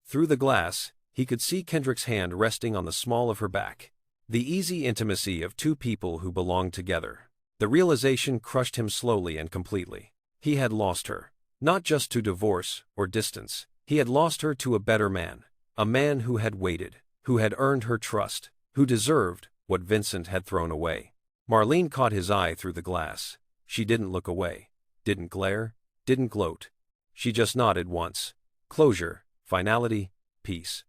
Through the glass, he could see Kendrick's hand resting on the small of her back. The easy intimacy of 2 people who belonged together. The realization crushed him slowly and completely. He had lost her. Not just to divorce or distance. He had lost her to a better man. A man who had waited, who had earned her trust, who deserved what Vincent had thrown away. Marlene caught his eye through the glass. She didn't look away, didn't glare, didn't gloat. She just nodded once. Closure, finality, peace.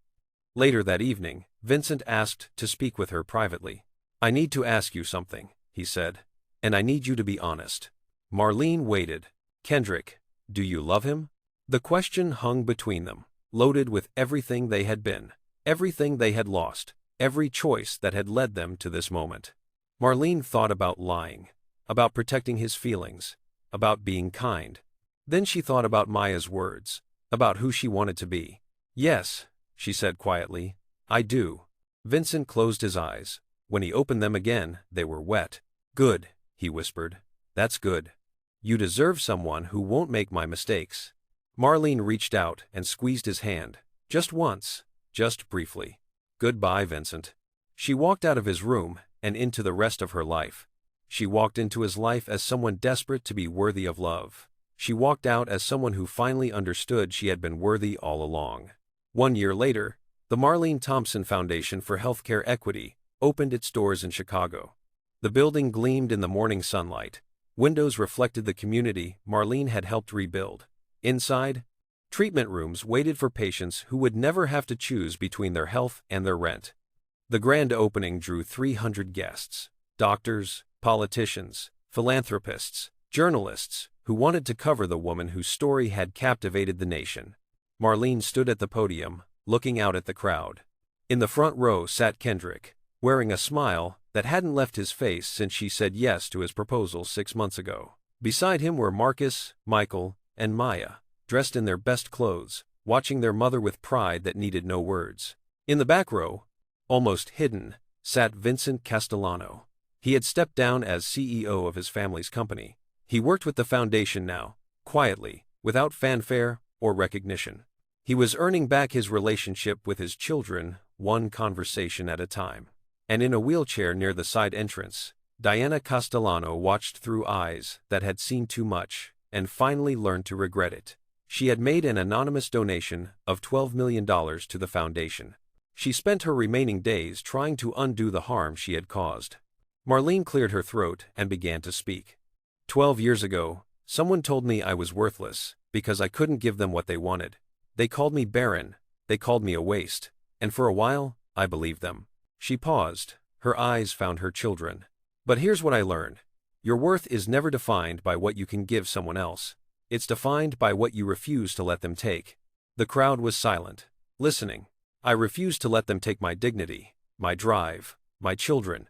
Later that evening, Vincent asked to speak with her privately. "I need to ask you something," he said, "and I need you to be honest." Marlene waited. "Kendrick, do you love him?" The question hung between them, loaded with everything they had been, everything they had lost, every choice that had led them to this moment. Marlene thought about lying, about protecting his feelings, about being kind. Then she thought about Maya's words, about who she wanted to be. "Yes," she said quietly, "I do." Vincent closed his eyes. When he opened them again, they were wet. "Good," he whispered. "That's good. You deserve someone who won't make my mistakes." Marlene reached out and squeezed his hand. Just once, just briefly. "Goodbye, Vincent." She walked out of his room and into the rest of her life. She walked into his life as someone desperate to be worthy of love. She walked out as someone who finally understood she had been worthy all along. 1 year later, the Marlene Thompson Foundation for Healthcare Equity opened its doors in Chicago. The building gleamed in the morning sunlight. Windows reflected the community Marlene had helped rebuild. Inside, treatment rooms waited for patients who would never have to choose between their health and their rent. The grand opening drew 300 guests, doctors, politicians, philanthropists, journalists, who wanted to cover the woman whose story had captivated the nation. Marlene stood at the podium, looking out at the crowd. In the front row sat Kendrick, wearing a smile that hadn't left his face since she said yes to his proposal 6 months ago. Beside him were Marcus, Michael, and Maya, dressed in their best clothes, watching their mother with pride that needed no words. In the back row, almost hidden, sat Vincent Castellano. He had stepped down as CEO of his family's company. He worked with the foundation now, quietly, without fanfare or recognition. He was earning back his relationship with his children, one conversation at a time. And in a wheelchair near the side entrance, Diana Castellano watched through eyes that had seen too much, and finally learned to regret it. She had made an anonymous donation of $12 million to the foundation. She spent her remaining days trying to undo the harm she had caused. Marlene cleared her throat and began to speak. 12 years ago, someone told me I was worthless because I couldn't give them what they wanted. They called me barren, they called me a waste, and for a while, I believed them. She paused, her eyes found her children. But here's what I learned. Your worth is never defined by what you can give someone else. It's defined by what you refuse to let them take. The crowd was silent, listening. I refused to let them take my dignity, my drive, my children.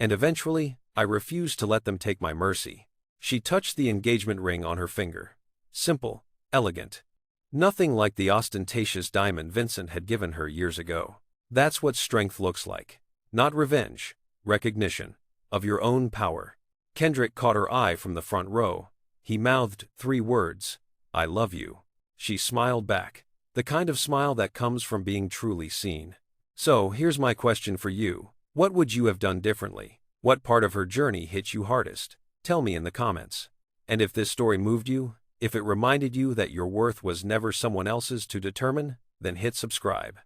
And eventually, I refused to let them take my mercy. She touched the engagement ring on her finger. Simple, elegant. Nothing like the ostentatious diamond Vincent had given her years ago. That's what strength looks like. Not revenge, recognition of your own power. Kendrick caught her eye from the front row. He mouthed 3 words, "I love you." She smiled back, the kind of smile that comes from being truly seen. So here's my question for you. What would you have done differently? What part of her journey hit you hardest? Tell me in the comments. And if this story moved you, if it reminded you that your worth was never someone else's to determine, then hit subscribe.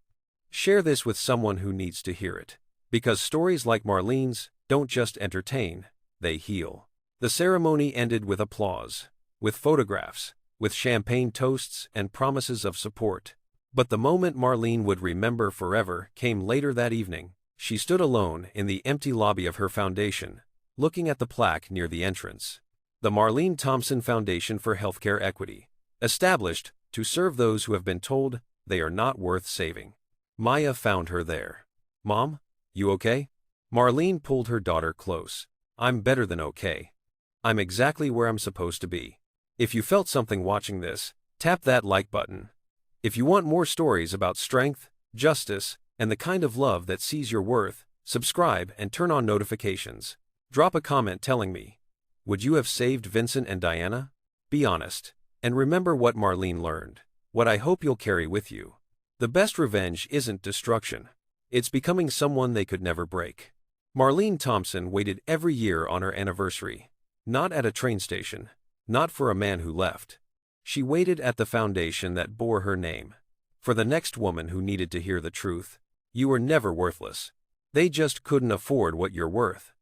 Share this with someone who needs to hear it. Because stories like Marlene's don't just entertain, they heal. The ceremony ended with applause, with photographs, with champagne toasts and promises of support. But the moment Marlene would remember forever came later that evening. She stood alone in the empty lobby of her foundation, looking at the plaque near the entrance. The Marlene Thompson Foundation for Healthcare Equity, established to serve those who have been told they are not worth saving. Maya found her there. "Mom, you okay?" Marlene pulled her daughter close. "I'm better than okay. I'm exactly where I'm supposed to be." If you felt something watching this, tap that like button. If you want more stories about strength, justice, and the kind of love that sees your worth, subscribe and turn on notifications. Drop a comment telling me, would you have saved Vincent and Diana? Be honest, and remember what Marlene learned, what I hope you'll carry with you. The best revenge isn't destruction. It's becoming someone they could never break. Marlene Thompson waited every year on her anniversary. Not at a train station. Not for a man who left. She waited at the foundation that bore her name. For the next woman who needed to hear the truth. You were never worthless. They just couldn't afford what you're worth.